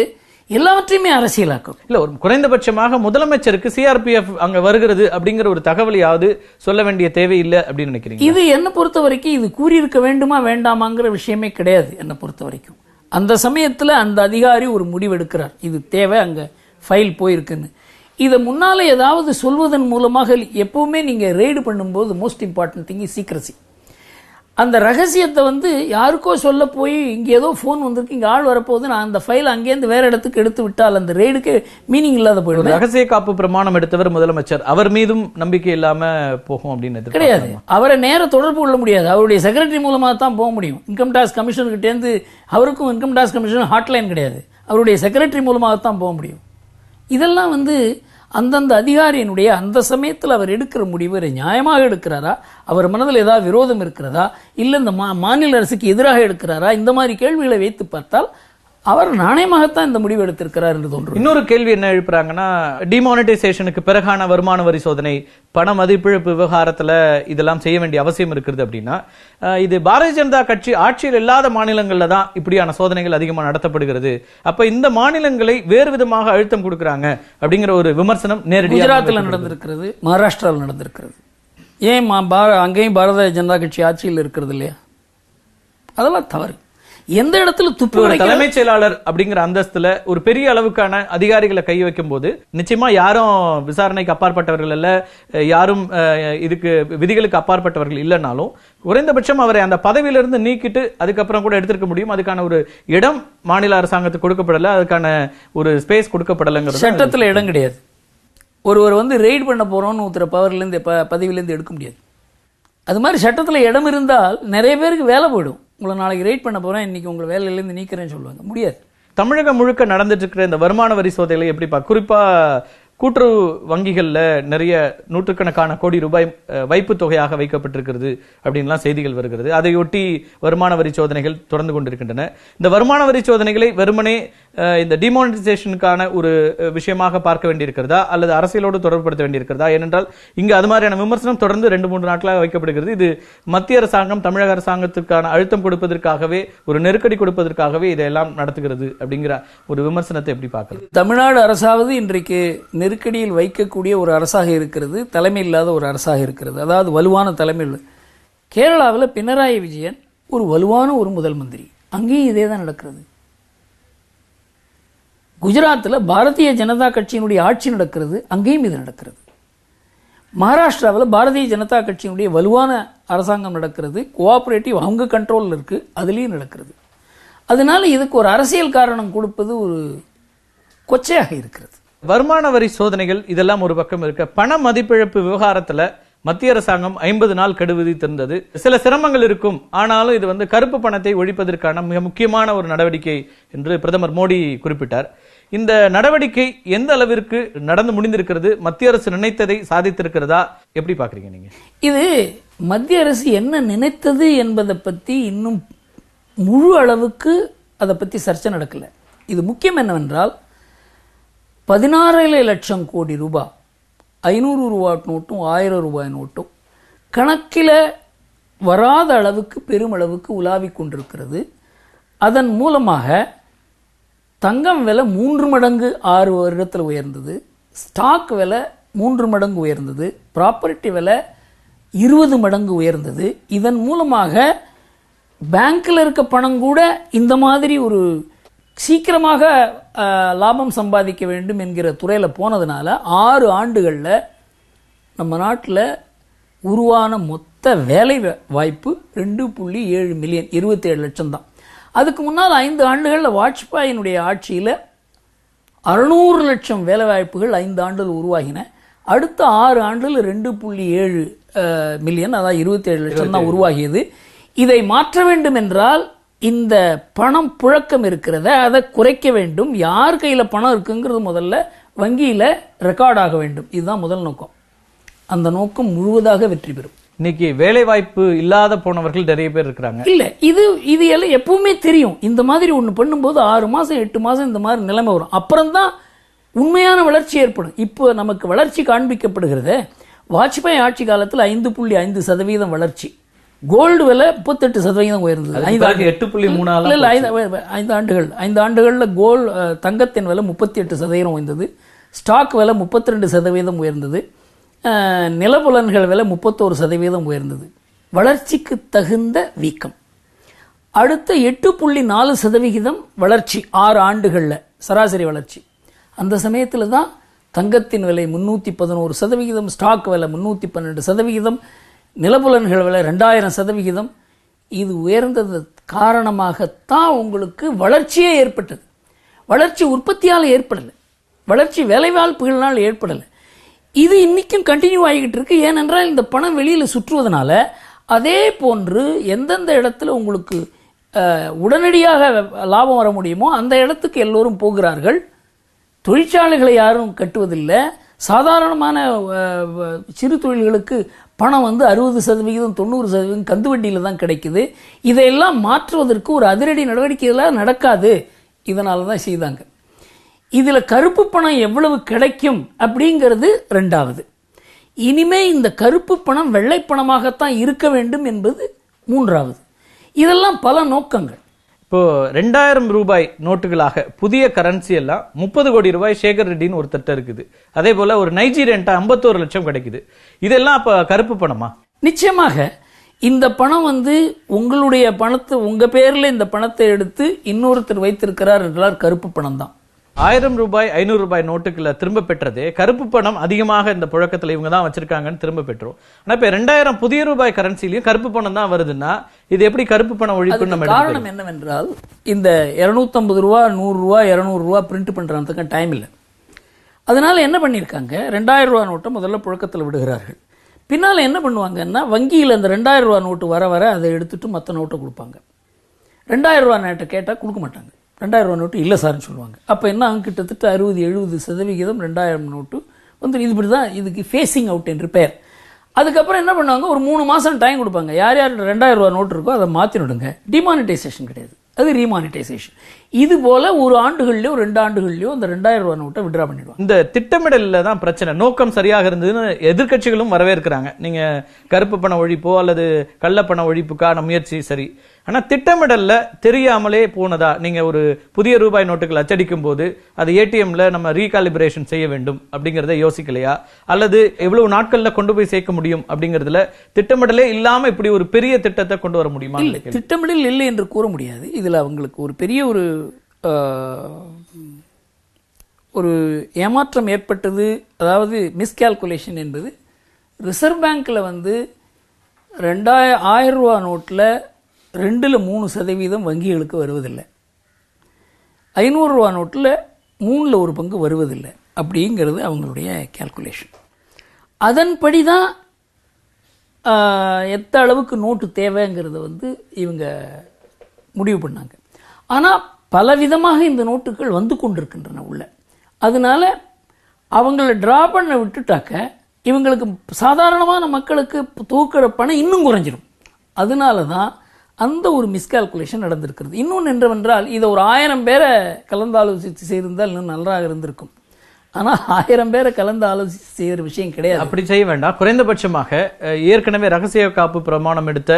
எல்லாவற்றையுமே அரசியலாக்கும். இல்ல, ஒரு குறைந்தபட்சமாக முதலமைச்சருக்கு சிஆர்பிஎஃப் அங்க வருகிறது அப்படிங்கிற ஒரு தகவலையாவது சொல்ல வேண்டிய தேவை இல்லை அப்படின்னு நினைக்கிறீங்க? இது என்ன பொறுத்த வரைக்கும் இது கூறியிருக்க வேண்டுமா வேண்டாமாங்கிற விஷயமே கிடையாது. என்ன பொறுத்த வரைக்கும் அந்த சமயத்துல அந்த அதிகாரி ஒரு முடிவு எடுக்கிறார், இது தேவை, அங்க ஃபைல் போயிருக்குன்னு. இதை முன்னால ஏதாவது சொல்வதன் மூலமாக, எப்பவுமே நீங்க ரெய்டு பண்ணும்போது most important thing is secrecy. அந்த ரகசியத்தை யாருக்கோ சொல்ல போய் இங்க ஏதோ போன் வந்திருக்கு, இங்க ஆள் வரப்போகுது, நான் அந்த ஃபைல் அங்கேருந்து வேற இடத்துக்கு எடுத்து விட்டால் அந்த ரெய்டுக்கு மீனிங் இல்லாத போயிடும். ரகசிய காப்பு பிரமாணம் எடுத்தவர் முதலமைச்சர், அவர் மீதும் நம்பிக்கை இல்லாம போகும் அப்படின்னு கிடையாது. அவரை நேர தொடர்பு கொள்ள முடியாது, அவருடைய செக்ரட்டரி மூலமா தான் போக முடியும். இன்கம் டாக்ஸ் கமிஷனர் கிட்ட இருந்து அவருக்கும் இன்கம் டாக்ஸ் கமிஷன் ஹாட்லைன் கிடையாது, அவருடைய செக்ரட்டரி மூலமாகத்தான் போக முடியும். இதெல்லாம் அந்தந்த அதிகாரியினுடைய அந்த சமயத்தில் அவர் எடுக்கிற முடிவு நியாயமாக எடுக்கிறாரா, அவர் மனதில் ஏதாவது விரோதம் இருக்கிறதா, இல்லை இந்த மாநில அரசுக்கு எதிராக எடுக்கிறாரா, இந்த மாதிரி கேள்விகளை வைத்து பார்த்தால் அவர் நாணயமாகத்தான் இந்த முடிவு எடுத்திருக்கிறார் என்று தோன்றும். இன்னொரு கேள்வி என்ன எழுப்புறாங்கன்னா, டிமானிட்டைசேஷனுக்கு பிறகான வருமான வரி சோதனை, பண மதிப்பிழப்பு விவகாரத்துல இதெல்லாம் செய்ய வேண்டிய அவசியம் இருக்கிறது அப்படின்னா, இது பாரதிய ஜனதா கட்சி ஆட்சியில் இல்லாத மாநிலங்கள்ல தான் இப்படியான சோதனைகள் அதிகமாக நடத்தப்படுகிறது. அப்ப இந்த மாநிலங்களை வேறு விதமாக அழுத்தம் கொடுக்கறாங்க அப்படிங்கிற ஒரு விமர்சனம் நேரடியாக குஜராத்தில் நடந்திருக்கிறது, மகாராஷ்டிராவில் நடந்திருக்கிறது. ஏன் அங்கேயும் பாரதிய ஜனதா கட்சி ஆட்சியில் இருக்கிறது இல்லையா? அதெல்லாம் தவறு. எந்த இடத்துல துப்பு ஒரு தலைமைச் செயலாளர் அப்படிங்கிற அந்தஸ்துல ஒரு பெரிய அளவுக்கான அதிகாரிகளை கை வைக்கும் போது நிச்சயமா யாரும் விசாரணைக்கு அப்பாற்பட்டவர்கள் அல்ல, யாரும் இதுக்கு விதிகளுக்கு அப்பாற்பட்டவர்கள் இல்லைனாலும் குறைந்தபட்சம் அவரை அந்த பதவியிலிருந்து நீக்கிட்டு அதுக்கப்புறம் கூட எடுத்திருக்க முடியும். அதுக்கான ஒரு இடம் மாநில அரசாங்கத்துக்கு கொடுக்கப்படல, அதுக்கான ஒரு ஸ்பேஸ் கொடுக்கப்படலைங்கிறது சட்டத்துல இடம் கிடையாது. ஒருவர் வந்து ரெய்ட் பண்ண போறோம்னு ஒருத்தர பவர்லேருந்து பதவியிலேருந்து எடுக்க முடியாது. அது மாதிரி சட்டத்தில் இடம் இருந்தால் நிறைய பேருக்கு வேலை போயிடும். உங்களை நாளைக்கு ரெய்ட் பண்ண போறேன், இன்னைக்கு உங்களை வேலையிலேருந்து நீக்கிறேன்னு சொல்லுவாங்க. முடியாது. தமிழகம் முழுக்க நடந்துட்டு இருக்கிற இந்த வருமான வரி சோதனைகளை எப்படி குறிப்பா கூட்டுறவு வங்கிகள்ல நிறைய நூற்றுக்கணக்கான கோடி ரூபாய் வைப்பு தொகையாக வைக்கப்பட்டிருக்கிறது அப்படின்லாம் செய்திகள் வருகிறது. அதையொட்டி வருமான வரி சோதனைகள் தொடர்ந்து கொண்டிருக்கின்றன. இந்த வருமான வரி சோதனைகளை வெறுமனே இந்த டிமானிட்டைசேஷனுக்கான ஒரு விஷயமாக பார்க்க வேண்டியிருக்கிறதா அல்லது அரசியலோடு தொடர்புபடுத்த வேண்டியிருக்கிறதா? ஏனென்றால் இங்கு அது மாதிரியான விமர்சனம் தொடர்ந்து 2-3 நாட்களாக வைக்கப்படுகிறது. இது மத்திய அரசாங்கம் தமிழக அரசாங்கத்துக்கான அழுத்தம் கொடுப்பதற்காகவே, ஒரு நெருக்கடி கொடுப்பதற்காகவே இதையெல்லாம் நடத்துகிறது அப்படிங்கிற ஒரு விமர்சனத்தை எப்படி பார்க்கிறது? தமிழ்நாடு அரசாவது இன்றைக்கு நெருக்கடியில் வைக்கக்கூடிய ஒரு அரசாக இருக்கிறது, தலைமை இல்லாத ஒரு அரசாக இருக்கிறது. அதாவது வலுவான தலைமை. கேரளாவில் பினராயி விஜயன் ஒரு வலுவான ஒரு முதல் மந்திரி, அங்கேயும் இதே தான் நடக்கிறது. குஜராத்தில் பாரதிய ஜனதா கட்சியினுடைய ஆட்சி நடக்கிறது, அங்கேயும் இது நடக்கிறது. மகாராஷ்டிராவில் பாரதிய ஜனதா கட்சியினுடைய வலுவான அரசாங்கம் நடக்கிறது, கோஆபரேட்டிவ் அவங்க கண்ட்ரோலில் இருக்கு, அதுலேயும் நடக்கிறது. அதனால இதுக்கு ஒரு அரசியல் காரணம் கொடுப்பது ஒரு கொச்சையாக இருக்கிறது. வருமான வரி சோதனைகள் இதெல்லாம் ஒரு பக்கம் இருக்க, பண மதிப்பிழப்பு விவகாரத்துல மத்திய அரசாங்கம் 50 நாள் கெடு விதித்திருந்தது. சில சிரமங்கள் இருக்கும், ஆனாலும் இது வந்து கருப்பு பணத்தை ஒழிப்பதற்கான மிக முக்கியமான ஒரு நடவடிக்கை என்று பிரதமர் மோடி குறிப்பிட்டார். இந்த நடவடிக்கை எந்த அளவிற்கு நடந்து முடிந்திருக்கிறது? மத்திய அரசு நினைத்ததை சாதித்திருக்கிறதா? எப்படி பாக்குறீங்க நீங்க? இது மத்திய அரசு என்ன நினைத்தது என்பதை பத்தி இன்னும் முழு அளவுக்கு அதை பத்தி சர்ச்சை நடக்கல. இது முக்கியம் என்னவென்றால் 16 லட்சம் கோடி ரூபாய் 500 ரூபாய் நோட்டும் 1000 ரூபாய் நோட்டும் கணக்கில் வராத அளவுக்கு பெருமளவுக்கு உலாவிக் கொண்டிருக்கிறது. அதன் மூலமாக தங்கம் விலை 3 மடங்கு 6 வருடத்தில் உயர்ந்தது, ஸ்டாக் விலை 3 மடங்கு உயர்ந்தது, ப்ராப்பர்ட்டி விலை 20 மடங்கு உயர்ந்தது. இதன் மூலமாக பேங்க்ல இருக்க பணம் கூட இந்த மாதிரி ஒரு சீக்கிரமாக லாபம் சம்பாதிக்க வேண்டும் என்கிற துறையில் போனதுனால 6 ஆண்டுகளில் நம்ம நாட்டில் உருவான மொத்த வேலை வாய்ப்பு 2.7 மில்லியன், 27 லட்சம் தான். அதுக்கு முன்னால் 5 ஆண்டுகளில் வாஜ்பாயினுடைய ஆட்சியில் 600 லட்சம் வேலை வாய்ப்புகள் 5 ஆண்டுகள் உருவாகின. அடுத்த 6 ஆண்டுகள் 2.7 மில்லியன், அதாவது 27 லட்சம் தான் உருவாகியது. இதை மாற்ற வேண்டும் என்றால் இந்த பணம் புழக்கம் இருக்கிறத அதை குறைக்க வேண்டும். யார் கையில் பணம் இருக்குங்கிறது முதல்ல வங்கியில் ரெக்கார்ட் ஆக வேண்டும். இதுதான் முதல் நோக்கம். அந்த நோக்கம் முழுவதாக வெற்றி பெறும். இன்னைக்கு வேலை வாய்ப்பு இல்லாத போனவர்கள் நிறைய பேர் இருக்கிறாங்க. இல்ல, இது எல்லாம் எப்பவுமே தெரியும். இந்த மாதிரி ஒண்ணு பண்ணும்போது 6 மாசம் 8 மாசம் இந்த மாதிரி நிலைமை வரும். அப்புறம்தான் உண்மையான வளர்ச்சி ஏற்படும். இப்போ நமக்கு வளர்ச்சி காண்பிக்கப்படுகிறது. வாஜ்பாய் ஆட்சி காலத்தில் 5.5% வளர்ச்சி. கோல்டு விலை 38% உயர்ந்தது. 5 ஆண்டுகள்ல கோல்டு தங்கத்தின் விலை 38% உயர்ந்தது. ஸ்டாக் விலை 32% உயர்ந்தது. நிலப்புலன்கள் விலை 31% உயர்ந்தது. வளர்ச்சிக்கு தகுந்த வீக்கம். அடுத்த 8.4% வளர்ச்சி 6 ஆண்டுகள்ல சராசரி வளர்ச்சி. அந்த சமயத்தில் தான் தங்கத்தின் விலை 311%, ஸ்டாக் விலை 312%, நிலப்புலன்கள் விலை 2000%. இது உயர்ந்தது காரணமாகத்தான் உங்களுக்கு வளர்ச்சியே ஏற்பட்டது. வளர்ச்சி உற்பத்தியால் ஏற்படலை, வளர்ச்சி வேலைவாய்ப்புகளால் ஏற்படலை. இது இன்னைக்கும் கண்டினியூ ஆகிக்கிட்டு இருக்கு. ஏனென்றால் இந்த பணம் வெளியில் சுற்றுவதனால அதே போன்று எந்தெந்த இடத்துல உங்களுக்கு உடனடியாக லாபம் வர முடியுமோ அந்த இடத்துக்கு எல்லோரும் போகிறார்கள். தொழிற்சாலைகளை யாரும் கட்டுவதில்லை. சாதாரணமான சிறு தொழில்களுக்கு பணம் 60%, 90% கந்து வட்டியில் தான் கிடைக்குது. இதையெல்லாம் மாற்றுவதற்கு ஒரு அதிரடி நடவடிக்கைகளாக நடக்காது. இதனால தான் செய்தாங்க. இதுல கருப்பு பணம் எவ்வளவு கிடைக்கும் அப்படிங்கிறது 2வது. இனிமே இந்த கருப்பு பணம் வெள்ளை பணமாகத்தான் இருக்க வேண்டும் என்பது 3வது. இதெல்லாம் பல நோக்கங்கள். இப்போ 2000 ரூபாய் நோட்டுகளாக புதிய கரன்சி எல்லாம் 30 கோடி ரூபாய் சேகர் ரெட்டின்னு ஒரு திட்டம் இருக்குது. அதே போல ஒரு நைஜீரியன்ட்ட 51 லட்சம் கிடைக்குது. இதெல்லாம் அப்ப கருப்பு பணமா? நிச்சயமாக. இந்த பணம் வந்து உங்களுடைய பணத்தை, உங்க பேர்ல இந்த பணத்தை எடுத்து இன்னொருத்தர் வைத்திருக்கிறார் என்றால் கருப்பு பணம் தான். 1000 ரூபாய் 500 ரூபாய் நோட்டுகளை திரும்ப பெற்றது கருப்பு பணம் அதிகமாக இந்த புழக்கத்துல இவங்க தான் வச்சிருக்காங்கன்னு திரும்ப பெற்றோம். ஆனா இப்ப 2000 புதிய ரூபாய் கரன்சிலையும் கருப்பு பணம் தான் வருதுன்னா இது எப்படி கருப்பு பணம் ஒழிப்பு? நம்ம காரணம் என்னவென்றால் இந்த 250 ரூபா 100 ரூபா 200 ரூபா பிரிண்ட் பண்றதுக்கு டைம் இல்லை. அதனால என்ன பண்ணிருக்காங்க, 2000 ரூபா நோட்டை முதல்ல புழக்கத்தில் விடுகிறார்கள். பின்னால என்ன பண்ணுவாங்கன்னா வங்கியில் அந்த 2000 ரூபா நோட்டு வர வர அதை எடுத்துட்டு மற்ற நோட்டை கொடுப்பாங்க. 2000 ரூபா நோட்டை கேட்டால் கொடுக்க மாட்டாங்க. 2000 ரூபா நோட்டு இல்லை சார்னு சொல்லுவாங்க. அப்போ என்ன ஆகும், கிட்டத்தட்ட 60-70% 2000 நோட்டு வந்து இப்படி தான் இதுக்கு ஃபேஸிங் அவுட் என்று பெயர். அதுக்கப்புறம் என்ன பண்ணுவாங்க, ஒரு 3 மாதம் டைம் கொடுப்பாங்க. யார் யார் 2000 ரூபா நோட்டு இருக்கோ அதை மாற்றினுடுங்க. டிமானிட்டைசேஷன் கிடையாது, அது ரீமானிட்டைசேஷன். இது போல ஒரு ஆண்டுகள்லயோ 2 ஆண்டுகள்லயோ அந்த 2000 ரூபா நோட்டை விட்ரா பண்ணிடுவாங்க. இந்த திட்டமிடல்ல தான் பிரச்சனை. நோக்கம் சரியாக இருந்ததுன்னு எதிர்க்கட்சிகளும் வரவேற்கிறாங்க. நீங்க கருப்பு பண ஒழிப்போ அல்லது கள்ளப்பண ஒழிப்புக்கான முயற்சி சரி, ஆனா திட்டமிடல்ல தெரியாமலே போனதா? நீங்க ஒரு புதிய ரூபாய் நோட்டுகள் அச்சடிக்கும் போது அது ஏடிஎம்ல நம்ம ரீகாலிபிரேஷன் செய்ய வேண்டும் அப்படிங்கறத யோசிக்கலையா? அல்லது எவ்வளவு நாட்கள்ல கொண்டு போய் சேர்க்க முடியும் அப்படிங்கறதுல திட்டமிடலே இல்லாம இப்படி ஒரு பெரிய திட்டத்தை கொண்டு வர முடியுமா? இல்லை, திட்டமிடல் இல்லை என்று கூற முடியாது. இதுல அவங்களுக்கு ஒரு பெரிய ஒரு ஏமாற்றம் ஏற்பட்டது. அதாவது மிஸ்கால்குலேஷன் என்பது ரிசர்வ் பேங்க்ல வந்து 2000 ரூபா நோட்டில் 2-3% வங்கிகளுக்கு வருவதில்லை. 500 ரூபா நோட்டில் 1 பங்கு வருவதில்லை. அப்படிங்கிறது அவங்களுடைய கால்குலேஷன். அதன்படி தான் எந்த அளவுக்கு நோட்டு தேவைங்கிறத வந்து இவங்க முடிவு பண்ணாங்க. ஆனால் பலவிதமாக இந்த நோட்டுகள் வந்து கொண்டிருக்கின்றன உள்ள. அதனால அவங்கள டிரா பண்ண விட்டுட்டாக்க இவங்களுக்கு சாதாரணமான மக்களுக்கு தூக்கிற பணம் இன்னும் குறைஞ்சிடும். அதனால தான் அந்த ஒரு மிஸ்கால்குலேஷன் நடந்திருக்கிறது. இன்னொன்று என்னவென்றால் இதை ஒரு 1000 பேரை கலந்து ஆலோசித்து செய்திருந்தால் இன்னும் நன்றாக இருந்திருக்கும். ஆனால் 1000 பேரை கலந்து ஆலோசித்து செய்கிற விஷயம் கிடையாது. அப்படி செய்ய வேண்டாம். குறைந்தபட்சமாக ஏற்கனவே ரகசிய காப்பு பிரமாணம் எடுத்த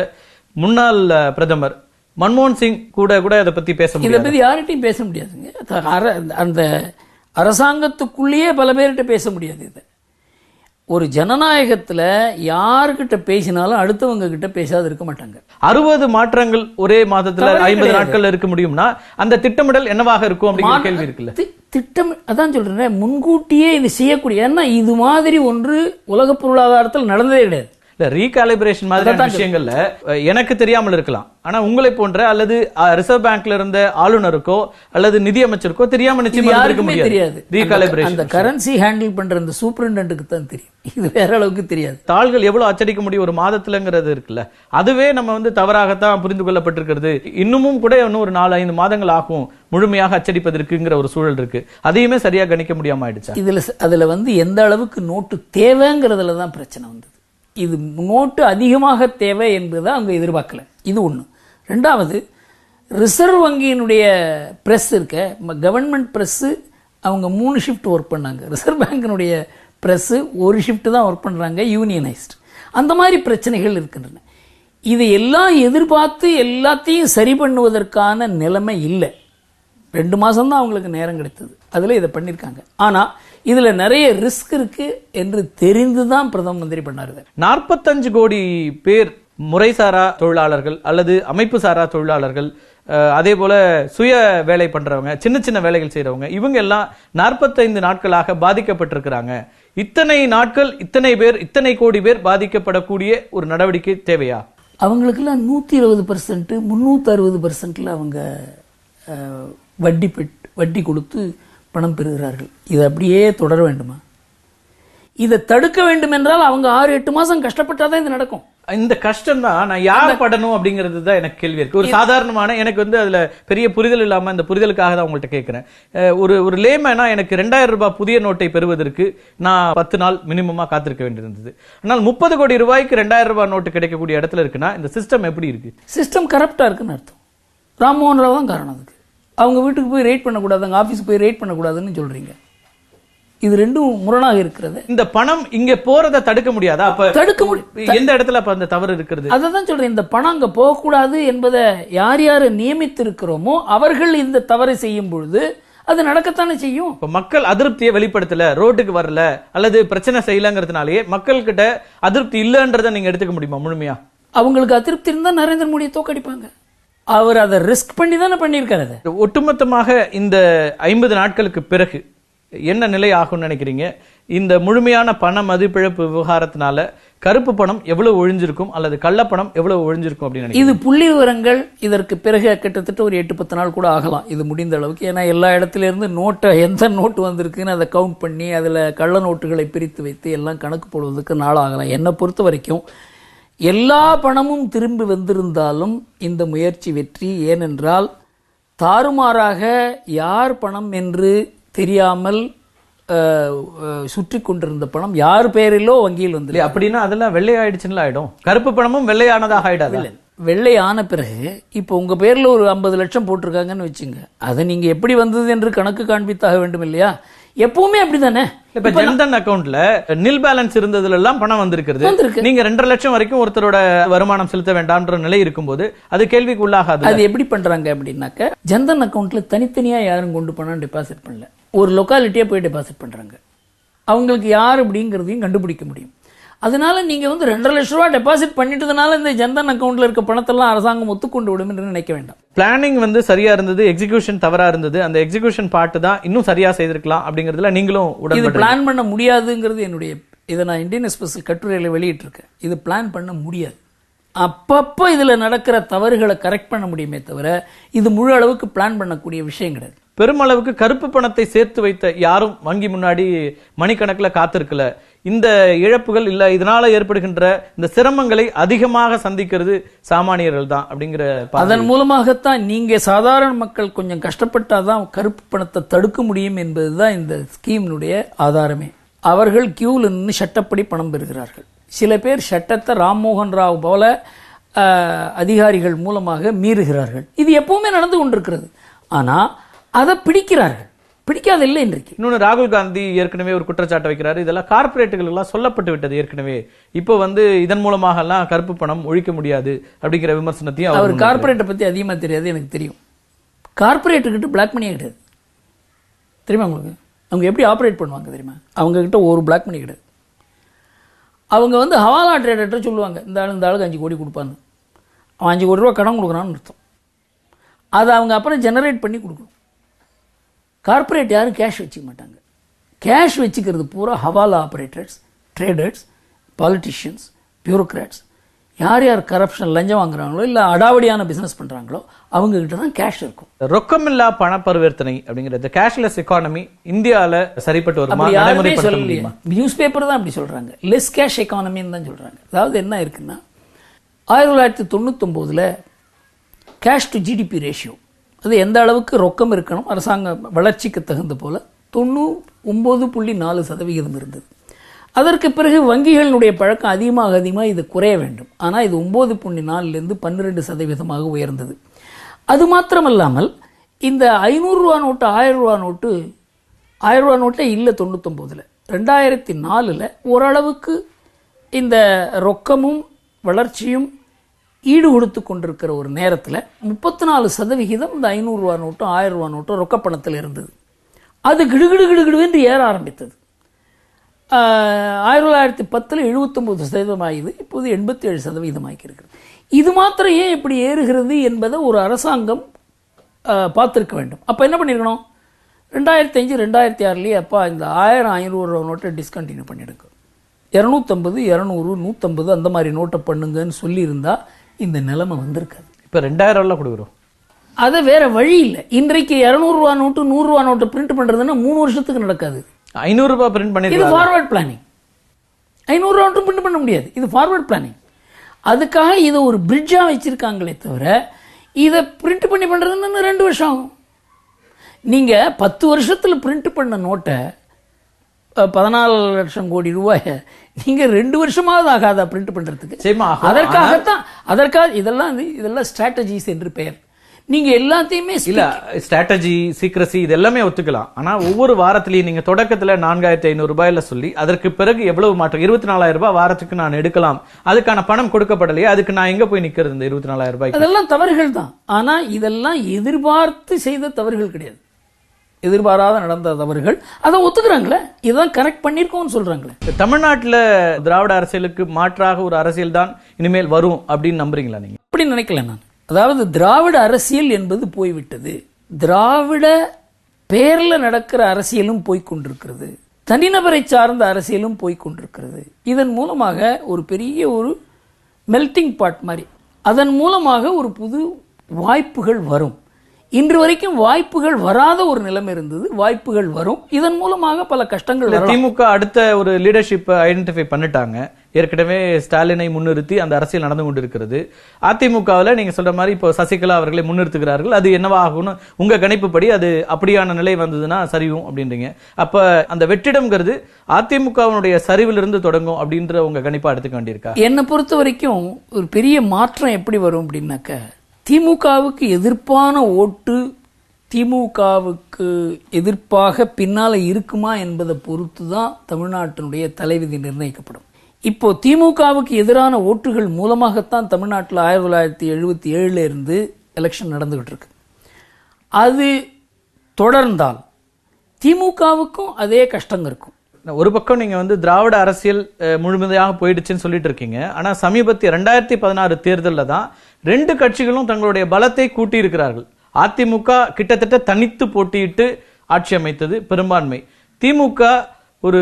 முன்னாள் பிரதமர் மன்மோகன் சிங் கூட அதை பத்தி பேச முடியாது. இதை பத்தி யார்கிட்டையும் பேச முடியாதுங்க. அந்த அரசாங்கத்துக்குள்ளேயே பல பேர்கிட்ட பேச முடியாது. இதை ஒரு ஜனநாயகத்துல யாருக்கிட்ட பேசினாலும் அடுத்தவங்க கிட்ட பேசாது இருக்க மாட்டாங்க. 60 மாற்றங்கள் ஒரே மாதத்துல 50 நாட்கள் இருக்க முடியும்னா அந்த திட்டமிடல் என்னவாக இருக்கும் அப்படிங்கிற கேள்வி இருக்குல்ல. திட்டம் அதான் சொல்றேன், முன்கூட்டியே இது செய்யக்கூடிய. ஏன்னா இது மாதிரி ஒன்று உலக பொருளாதாரத்தில் நடந்ததே கிடையாது. இல்ல ரீகாலிபிரேஷன் மாதிரியான விஷயங்கள்ல எனக்கு தெரியாமல் இருக்கலாம். ஆனா உங்களை போன்ற அல்லது ரிசர்வ் பேங்க்ல இருந்த ஆளுநருக்கோ அல்லது நிதி அமைச்சருக்கோ தெரியாம நிச்சயமா இருக்க முடியாது. ரீகாலிபிரேஷன் அந்த கரன்சி ஹேண்டில் பண்ற அந்த சூப்பரிண்டென்ட்டுக்கு தான் தெரியும். இது வேற அளவுக்கு தெரியாது. தாள்கள் எவ்வளவு அச்சடிக்க முடியும் ஒரு மாதத்துலங்கிறது இருக்குல்ல, அதுவே நம்ம வந்து தவறாகத்தான் புரிந்து கொள்ளப்பட்டிருக்கிறது. இன்னமும் கூட இன்னும் ஒரு 4-5 மாதங்கள் ஆகும் முழுமையாக அச்சடிப்பதற்குங்கிற ஒரு சூழல் இருக்கு. அதையுமே சரியா கணிக்க முடியாம ஆயிடுச்சு. அதுல வந்து எந்த அளவுக்கு நோட்டு தேவைங்கிறதுல தான் பிரச்சனை வந்தது. இது நோட்டு அதிகமாக தேவை என்பதை அவங்க எதிர்பார்க்கல. இது ஒன்று. ரெண்டாவது, ரிசர்வ் வங்கியினுடைய பிரஸ் இருக்க கவர்மெண்ட் பிரஸ் அவங்க 3 ஷிஃப்ட் ஒர்க் பண்ணாங்க. ரிசர்வ் பேங்கினுடைய பிரஸ் 1 ஷிஃப்ட் தான் ஒர்க் பண்றாங்க, யூனியனைஸ்ட். அந்த மாதிரி பிரச்சனைகள் இருக்கின்றன. இதை எல்லாம் எதிர்பார்த்து எல்லாத்தையும் சரி பண்ணுவதற்கான நிலைமை இல்லை. 2 மாசம் தான் அவங்களுக்கு நேரம் கிடைத்தது. அதுல இதை பண்ணிருக்காங்க. ஆனா இதுல நிறைய ரிஸ்க் இருக்கு என்று தெரிந்துதான் பிரதம மந்திரி பண்ணாரு. 45 கோடி பேர் முறைசாரா தொழிலாளர்கள் அல்லது அமைப்பு சாரா தொழிலாளர்கள், அதே போல சுய வேலை பண்றவங்க, சின்ன சின்ன வேலைகள் செய்யறவங்க, இவங்க எல்லாம் 45 நாட்களாக பாதிக்கப்பட்டிருக்கிறாங்க. இத்தனை நாட்கள் இத்தனை பேர் இத்தனை கோடி பேர் பாதிக்கப்படக்கூடிய ஒரு நடவடிக்கை தேவையா? அவங்களுக்கெல்லாம் 120%, 360%ல அவங்க வட்டி கொடுத்து பணம் பெறுகிறார்கள். இது அப்படியே தொடர வேண்டுமா? இதை தடுக்க வேண்டும் என்றால் அவங்க 6-8 மாசம் கஷ்டப்பட்டாதான் இது நடக்கும். இந்த கஷ்டம் தான் நான் யார் படணும் அப்படிங்கிறது தான் எனக்கு கேள்வி இருக்கு. ஒரு சாதாரணமான எனக்கு வந்து அதுல பெரிய புரிதல் இல்லாம இந்த புரிதலுக்காக தான் உங்கள்கிட்ட கேட்கிறேன். ஒரு லேமேனா எனக்கு 2000 ரூபாய் புதிய நோட்டை பெறுவதற்கு நான் 10 நாள் மினிமமா காத்திருக்க வேண்டியிருந்தது. ஆனால் 30 கோடி ரூபாய்க்கு 2000 ரூபாய் நோட்டு கிடைக்கக்கூடிய இடத்துல இருக்குன்னா இந்த சிஸ்டம் எப்படி இருக்கு? சிஸ்டம் கரப்டா இருக்குன்னு அர்த்தம். ராம்மோகன் ராவ் தான் காரணம் அதுக்கு. அவங்க வீட்டுக்கு போய் ரைட் பண்ணக்கூடாது, அவங்க ஆபீஸ்க்கு போய் ரைட் பண்ணக்கூடாதுன்னு சொல்றீங்க. இது ரெண்டும் முரணாக இருக்கிறது. இந்த பணம் இங்க போறதை தடுக்க முடியாதா? அப்ப தடுக்க முடியும். எந்த இடத்துல அப்ப அந்த தவறு இருக்கிறது? அதான் சொல்றேன், இந்த பணம் அங்க போகக்கூடாது என்பதை யார் யாரு நியமித்து இருக்கிறோமோ அவர்கள் இந்த தவறை செய்யும் பொழுது அது நடக்கத்தானே செய்யும். மக்கள் அதிருப்தியை வெளிப்படுத்தல, ரோட்டுக்கு வரல அல்லது பிரச்சனை செய்யலங்கிறதுனாலேயே மக்கள் கிட்ட அதிருப்தி இல்லன்றதை நீங்க எடுத்துக்க முடியுமா முழுமையா? அவங்களுக்கு அதிருப்தி இருந்தா நரேந்திர மோடியை தோக்கடிப்பாங்க. அவர் அதை ரிஸ்க் பண்ணி தானே பண்ணியிருக்காரு. அதை ஒட்டுமொத்தமாக இந்த 50 நாட்களுக்கு பிறகு என்ன நிலை ஆகும்னு நினைக்கிறீங்க? இந்த முழுமையான பண மதிப்பிழப்பு விவகாரத்தினால கருப்பு பணம் எவ்வளவு ஒழிஞ்சிருக்கும் அல்லது கள்ளப்பணம் எவ்வளவு ஒழிஞ்சிருக்கும் அப்படின்னு இது புள்ளி விவரங்கள் இதற்கு பிறகு கிட்டத்தட்ட ஒரு 8-10 நாள் கூட ஆகலாம் இது முடிந்த அளவுக்கு. ஏன்னா எல்லா இடத்துல இருந்து நோட்டை எந்த நோட்டு வந்திருக்குன்னு அதை கவுண்ட் பண்ணி அதில் கள்ள நோட்டுகளை பிரித்து வைத்து எல்லாம் கணக்கு போடுவதற்கு நாள் ஆகலாம். என்னை பொறுத்த வரைக்கும் எல்லா பணமும் திரும்பி வந்திருந்தாலும் இந்த முயற்சி வெற்றி. ஏனென்றால் தாறுமாறாக யார் பணம் என்று தெரியாமல் சுற்றி கொண்டிருந்த பணம் யார் பெயரிலோ வங்கியில் வந்து அப்படின்னா அதெல்லாம் வெள்ளை ஆயிடுச்சுன்னு ஆயிடும். கருப்பு பணமும் வெள்ளையானதாக ஆயிடாது. வெள்ளை ஆன பிறகு இப்ப உங்க பேர்ல ஒரு 50 லட்சம் போட்டிருக்காங்கன்னு வச்சுங்க, அதை நீங்க எப்படி வந்தது என்று கணக்கு காண்பித்தாக வேண்டும் இல்லையா? எப்பவுமே அப்படித்தானே. இப்ப ஜன்தன் அக்கவுண்ட்ல நில் பேலன்ஸ் இருந்ததுல எல்லாம் பணம் வந்திருக்கிறது. நீங்க 2.5 லட்சம் வரைக்கும் ஒருத்தரோட வருமானம் செலுத்த வேண்டாம்ன்ற நிலை இருக்கும்போது அது கேள்விக்கு உள்ளாகாது. அது எப்படி பண்றாங்க அப்படின்னாக்க, ஜன்தன் அக்கவுண்ட்ல தனித்தனியா யாரும் கொண்டு பணம் டெபாசிட் பண்ணல, ஒரு லொக்காலிட்டியா போய் டெபாசிட் பண்றாங்க. அவங்களுக்கு யார் அப்படிங்கிறதையும் கண்டுபிடிக்க முடியும். அதனால நீங்க 2.5 லட்சம் ரூபாய் டெபாசிட் பண்ணிட்டதுனால இந்த ஜன்தன் அக்கவுண்ட்ல இருக்க பணத்தெல்லாம் அரசாங்கம் ஒத்துக்கொண்டு விடும் என்று நினைக்க வேண்டாம். பிளானிங் சரியா இருந்தது, எக்ஸிகியூஷன் தவறா இருந்தது. அந்த எக்ஸிகியூஷன் பார்ட் தான் இன்னும் சரியா செய்திருக்கலாம் அப்படிங்கறதுல நீங்களும் இது பிளான் பண்ண முடியாதுங்கிறது என்னுடைய, இதை நான் இந்தியன் எக்ஸ்பிரஸ் கட்டுரையில வெளியிட்டு இருக்கேன். இது பிளான் பண்ண முடியாது. அப்பப்போ இதுல நடக்கிற தவறுகளை கரெக்ட் பண்ண முடியுமே தவிர இது முழு அளவுக்கு பிளான் பண்ணக்கூடிய விஷயம் கிடையாது. பெருமளவுக்கு கருப்பு பணத்தை சேர்த்து வைத்த யாரும் வங்கி முன்னாடி மணிக்கணக்கில் காத்திருக்கல. இந்த இழப்புகள் இல்ல இதனால ஏற்படுகின்ற இந்த சிரமங்களை அதிகமாக சந்திக்கிறது சாமானியர்கள் தான் அப்படிங்கிற, அதன் மூலமாகத்தான் நீங்க சாதாரண மக்கள் கொஞ்சம் கஷ்டப்பட்டாதான் கருப்பு பணத்தை தடுக்க முடியும் என்பதுதான் இந்த ஸ்கீமினுடைய ஆதாரமே. அவர்கள் கியூல நின்று சட்டப்படி பணம் பெறுகிறார்கள். சில பேர் சட்டத்தை ராம்மோகன் ராவ் போல அதிகாரிகள் மூலமாக மீறுகிறார்கள். இது எப்பவுமே நடந்து கொண்டிருக்கிறது. ஆனா அதை பிடிக்கிறார்கள், பிடிக்காத இல்லை இன்றைக்கு. இன்னொன்னு, ராகுல் காந்தி ஏற்கனவே ஒரு குற்றச்சாட்டை வைக்கிறாரு. இதெல்லாம் கார்பரேட்டுகள் எல்லாம் சொல்லப்பட்டு விட்டது ஏற்கனவே. இப்போ இதன் மூலமாக எல்லாம் கருப்பு பணம் ஒழிக்க முடியாது அப்படிங்கிற விமர்சனத்தையும் அவர் கார்பரேட்டை பத்தி அதிகமா தெரியாது, எனக்கு தெரியும். கார்பரேட்டு கிட்ட பிளாக் மணியே கிடையாது தெரியுமா உங்களுக்கு? அவங்க எப்படி ஆப்ரேட் பண்ணுவாங்க தெரியுமா? அவங்க கிட்ட ஒரு பிளாக் மணி கிடையாது. அவங்க ஹவாலா ட்ரேடர்கிட்ட சொல்லுவாங்க, இந்த ஆளுக்கு 5 கோடி கொடுப்பாங்க. அவன் 5 கோடி ரூபா கடன் கொடுக்குறான்னு அர்த்தம். அதை அவங்க அப்புறம் ஜெனரேட் பண்ணி கொடுக்கணும். கார்பரேட் யாரும் கேஷ் வச்சுக்க மாட்டாங்க. கேஷ் வச்சுக்கிறது பூரா ஹவாலா ஆபரேட்டர்ஸ், ட்ரேடர்ஸ், பாலிட்டிஷியன்ஸ், பியூரோக்ராட்ஸ். யார் யார் கரப்ஷன் லஞ்சம் வாங்குறாங்களோ இல்ல அடாவடியான பிசினஸ் பண்றாங்களோ அவங்க கிட்ட தான் கேஷ் இருக்கும். ரொக்கமில்லா பண பரிவர்த்தனை அப்படிங்கிறது கேஷ்லெஸ் எக்கானமி இந்தியால சரிப்பட்டு வருமா? நியூஸ் பேப்பர் தான் அப்படி சொல்றாங்க. லெஸ் கேஷ் எக்கானமின்னு தான் சொல்றாங்க. அதாவது என்ன இருக்குன்னா, 1999 கேஷ் டு ஜிடிபி ரேஷியோ, அது எந்த அளவுக்கு ரொக்கம் இருக்கணும் அரசாங்க வளர்ச்சிக்கு தகுந்த போல 99.4% இருந்தது. அதற்கு பிறகு வங்கிகளுடைய பழக்கம் அதிகமாக இது குறைய வேண்டும். ஆனால் இது 9.4 12% உயர்ந்தது. அது மாத்திரமல்லாமல் இந்த 500 ரூபா நோட்டு 1000 ரூபா நோட்டு 1000 ரூபா நோட்டே இல்லை 99. 2004 ஓரளவுக்கு இந்த ரொக்கமும் வளர்ச்சியும் ஈடு கொடுத்து கொண்டிருக்கிற ஒரு நேரத்தில் 34% இந்த 500 ரூபா நோட்டும் 1000 ரூபா நோட்டும் ரொக்க பணத்தில் இருந்தது. அது கிடுகிடு என்று ஏற ஆரம்பித்தது. 1910 79% ஆகியது, இப்போது 87% ஆகியிருக்கிறது. இது மாத்திரம் ஏன் இப்படி ஏறுகிறது என்பதை ஒரு அரசாங்கம் பார்த்திருக்க வேண்டும். அப்போ என்ன பண்ணியிருக்கணும்? 2005 2006 அப்பா இந்த 1000 500 ரூபா நோட்டை டிஸ்கண்டினியூ பண்ணிடுங்க, 250 200 150 அந்த மாதிரி நோட்டை பண்ணுங்கன்னு சொல்லியிருந்தா இந்த நிலைமை வந்திருக்காது. இப்போ 2000 கொடுக்குறோம், அதை வேற வழி இல்லை. இன்றைக்கு 200 ரூபா நோட்டு 100 ரூபா நோட்டு பிரிண்ட் பண்றதுன்னா 3 வருஷத்துக்கு நடக்காது. 500 ரூபாய் பிரிண்ட் பண்ணி, இது ஃபார்வர்ட் பிளானிங். 500 ரூபா நோட்டு பிரிண்ட் பண்ண முடியாது, இது ஃபார்வர்ட் பிளானிங். அதுக்காக இதை ஒரு பிரிட்ஜா வச்சிருக்காங்களே தவிர இதை பிரிண்ட் பண்ணி பண்றதுன்னு 2 வருஷம் ஆகும். நீங்க 10 வருஷத்துல பிரிண்ட் பண்ண நோட்டை 14 லட்சம் கோடி ரூபாய் நீங்க 2 வருஷமாவது ஆகாதா பிரிண்ட் பண்றதுக்கு? அதற்காக இதெல்லாம் ஸ்ட்ராட்டஜிஸ் என்று பெயர். நீங்க எல்லாத்தையுமே இல்ல, ஸ்ட்ராட்டஜி சீக்ரசி இது எல்லாமே ஒத்துக்கலாம். ஆனா ஒவ்வொரு வாரத்திலயும் நீங்க தொடக்கத்துல 4500 ரூபாயில சொல்லி அதற்கு பிறகு எவ்வளவு மாற்றம்? 24,000 ரூபாய் வாரத்துக்கு நான் எடுக்கலாம், அதுக்கான பணம் கொடுக்கப்படலையே, அதுக்கு நான் எங்க போய் நிக்கிறது? இந்த 24,000 ரூபாய் அதெல்லாம் தவறுகள் தான். ஆனா இதெல்லாம் எதிர்பார்த்து செய்த தவறுகள் கிடையாது. எதிர்பாராத நடந்த தவறுகள், அதை ஒத்துக்கிறாங்களே, இதான் கரெக்ட் பண்ணிருக்கோம்னு சொல்றாங்களே. தமிழ்நாட்டுல திராவிட அரசியலுக்கு மாற்றாக ஒரு அரசியல் தான் இனிமேல் வரும் அப்படின்னு நம்புறீங்களா நீங்க? அப்படி நினைக்கல நான். அதாவது திராவிட அரசியல் என்பது போய்விட்டது. திராவிட பேர்ல நடக்கிற அரசியலும் போய்கொண்டிருக்கிறது, தனிநபரை சார்ந்த அரசியலும் போய்கொண்டிருக்கிறது. இதன் மூலமாக ஒரு பெரிய ஒரு மெல்டிங் பாட் மாதிரி, அதன் மூலமாக ஒரு புது வாய்ப்புகள் வரும். இன்று வரைக்கும் வாய்ப்புகள் வராத ஒரு நிலைமை இருந்தது, வாய்ப்புகள் வரும். இதன் மூலமாக பல கஷ்டங்கள் வரும். திமுக அடுத்த ஒரு லீடர்ஷிப் ஐடென்டிஃபை பண்ணிட்டாங்க. ஏற்கனவே ஸ்டாலினை முன்னிறுத்தி அந்த அரசியல் நடந்து கொண்டிருக்கிறது. அதிமுகவில் நீங்க சொல்ற மாதிரி இப்போ சசிகலா அவர்களை முன்னிறுத்துகிறார்கள். அது என்னவா ஆகும்னு உங்க கணிப்புப்படி அது அப்படியான நிலை வந்ததுன்னா சரியும் அப்படின்றீங்க. அப்ப அந்த வெற்றிடம்ங்கிறது அதிமுகவினுடைய சரிவிலிருந்து தொடங்கும் அப்படின்ற உங்க கணிப்பா எடுத்துக்க வேண்டியிருக்கா? என்னை பொறுத்த வரைக்கும் ஒரு பெரிய மாற்றம் எப்படி வரும் அப்படின்னாக்க, திமுகவுக்கு எதிர்ப்பான ஓட்டு திமுகவுக்கு எதிர்ப்பாக பின்னால இருக்குமா என்பதை பொறுத்து தான் தமிழ்நாட்டினுடைய தலைவிதி நிர்ணயிக்கப்படும். இப்போ திமுகவுக்கு எதிரான ஓட்டுகள் மூலமாகத்தான் தமிழ்நாட்டில் 1977 இருந்து எலெக்ஷன் நடந்துகிட்டு இருக்கு. அது தொடர்ந்தால் திமுகவுக்கும் அதே கஷ்டம் இருக்கும். ஒரு பக்கம் நீங்க வந்து திராவிட அரசியல் முழுமையாக போயிடுச்சுன்னு சொல்லிட்டு இருக்கீங்க. ஆனா சமீபத்திய 2016 தேர்தலில் தான் 2 கட்சிகளும் தங்களுடைய பலத்தை கூட்டி இருக்கிறார்கள். அதிமுக கிட்டத்தட்ட தனித்து போட்டியிட்டு ஆட்சி அமைத்தது பெரும்பான்மை. திமுக ஒரு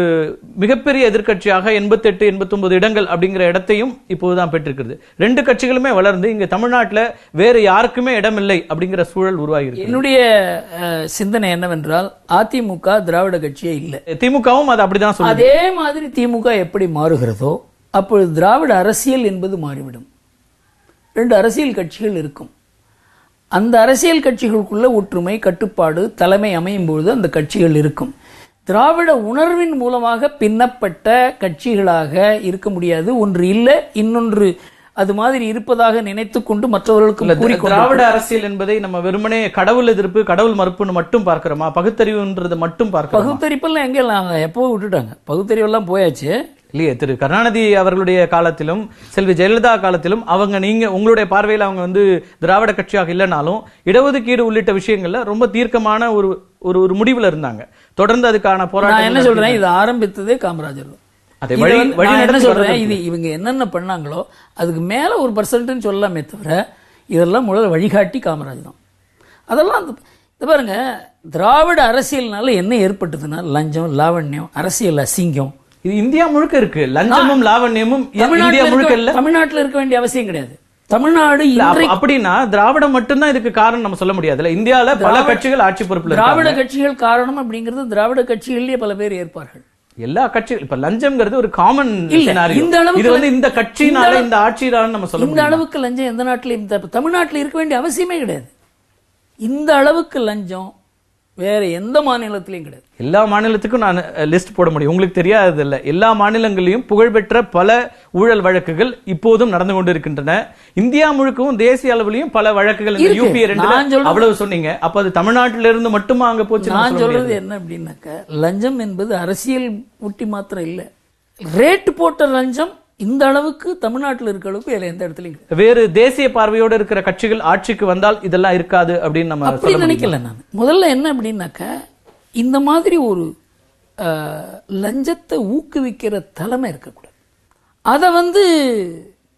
மிகப்பெரிய எதிர்க்கட்சியாக 88, 89 இடங்கள் அப்படிங்கிற இடத்தையும் இப்போதுதான் பெற்றிருக்கிறது. 2 கட்சிகளுமே வளர்ந்து இங்க தமிழ்நாட்டில் வேற யாருக்குமே இடமில்லை அப்படிங்கிற சூழல் உருவாகி இருக்கு. என்னுடைய சிந்தனை என்னவென்றால், அதிமுக திராவிட கட்சியே இல்லை, திமுகவும் அது அப்படிதான் சொல்லுது. அதே மாதிரி திமுக எப்படி மாறுகிறதோ அப்பொழுது திராவிட அரசியல் என்பது மாறிவிடும். 2 அரசியல் கட்சிகள் இருக்கும். அந்த அரசியல் கட்சிகளுக்குள்ள ஒற்றுமை, கட்டுப்பாடு, தலைமை அமையும் பொழுது அந்த கட்சிகள் இருக்கும். திராவிட உணர்வின் மூலமாக பின்னப்பட்ட கட்சிகளாக இருக்க முடியாது. ஒன்று இல்லை, இன்னொன்று அது மாதிரி இருப்பதாக நினைத்துக் கொண்டு மற்றவர்களுக்கு திராவிட அரசியல் என்பதை நம்ம வெறுமனே கடவுள் எதிர்ப்பு, கடவுள் மறுப்புன்னு மட்டும் பார்க்கிறோமா? பகுத்தறிவுன்றது மட்டும் பார்க்கிறோமா? பகுத்தறிப்பெல்லாம் எங்க எப்போ விட்டுட்டாங்க, பகுத்தறிவெல்லாம் போயாச்சு இல்லையே. திரு கருணாநிதி அவர்களுடைய காலத்திலும் செல்வி ஜெயலலிதா காலத்திலும் நீங்க உங்களுடைய பார்வையில் அவங்க வந்து திராவிட கட்சியாக இல்லைனாலும் இடஒதுக்கீடு உள்ளிட்ட விஷயங்கள்ல ரொம்ப தீர்க்கமான ஒரு ஒரு முடிவுல இருந்தாங்க. தொடர்ந்து அதுக்கான போராட்டம். என்ன சொல்றேன், இது ஆரம்பித்ததே காமராஜர் தான். இது இவங்க என்னென்ன பண்ணாங்களோ அதுக்கு மேல 1% சொல்லலாமே தவிர இதெல்லாம் முதல்ல வழிகாட்டி காமராஜ் தான். அதெல்லாம் பாருங்க, திராவிட அரசியல்னால என்ன ஏற்பட்டதுன்னா லஞ்சம், லாவண்யம், அரசியல் அசிங்கம், இது இந்தியா முழுக்க இருக்கு. லஞ்சமும் லாவண்யமும் இந்தியா முழுக்க இல்ல, தமிழ்நாட்டில் இருக்க வேண்டிய அவசியம் கிடையாது. தமிழ்நாடு அப்படின்னா திராவிடம் மட்டும்தான் இதுக்கு காரணம் நம்ம சொல்ல முடியாது. இந்தியால பல கட்சிகள் ஆட்சி பொறுப்புல, திராவிட கட்சிகள் காரணம் அப்படிங்கிறது திராவிட கட்சிகளிலேயே பல பேர் ஏற்பார்கள். எல்லா கட்சிகள் இப்ப லஞ்சம்ங்கிறது ஒரு காமன் சினாரியோ. இது வந்து இந்த கட்சினால இந்த ஆட்சியால நம்ம சொல்ல முடியும். இந்த அளவுக்கு லஞ்சம் எந்த நாட்டிலும் தமிழ்நாட்டில் இருக்க வேண்டிய அவசியமே கிடையாது. இந்த அளவுக்கு லஞ்சம் வேற எந்த மாநிலத்திலையும் கிடையாது. எல்லா மாநிலத்துக்கும் நான் லிஸ்ட் போட முடியும், உங்களுக்கு தெரியாது இல்ல. எல்லா மாநிலங்களிலும் புகழ்பெற்ற பல ஊழல் வழக்குகள் இப்போதும் நடந்து கொண்டு இருக்கின்றன. இந்தியா முழுக்கவும் தேசிய அளவிலையும் பல வழக்குகள். UP 2 அவ்வளவு சொன்னீங்க. அப்ப அது தமிழ்நாட்டில இருந்து மட்டுமா அங்க போச்சு? நான் சொல்றது என்ன அப்படின்னாக்க, லஞ்சம் என்பது அரசியல் ஊட்டி மாத்திரம் இல்ல, ரேட் போட்ட லஞ்சம் இந்த அளவுக்கு தமிழ்நாட்டில் இருக்க அளவுக்கு எந்த இடத்துலயும் வேறு தேசிய பார்வையோடு இருக்கிற கட்சிகள் ஆட்சிக்கு வந்தால் இதெல்லாம் இருக்காது அப்படின்னு நம்ம அப்படி நினைக்கல. நான் முதல்ல என்ன அப்படின்னாக்க, இந்த மாதிரி ஒரு லஞ்சத்தை ஊக்குவிக்கிற தலைமை இருக்கக்கூடாது. அதை வந்து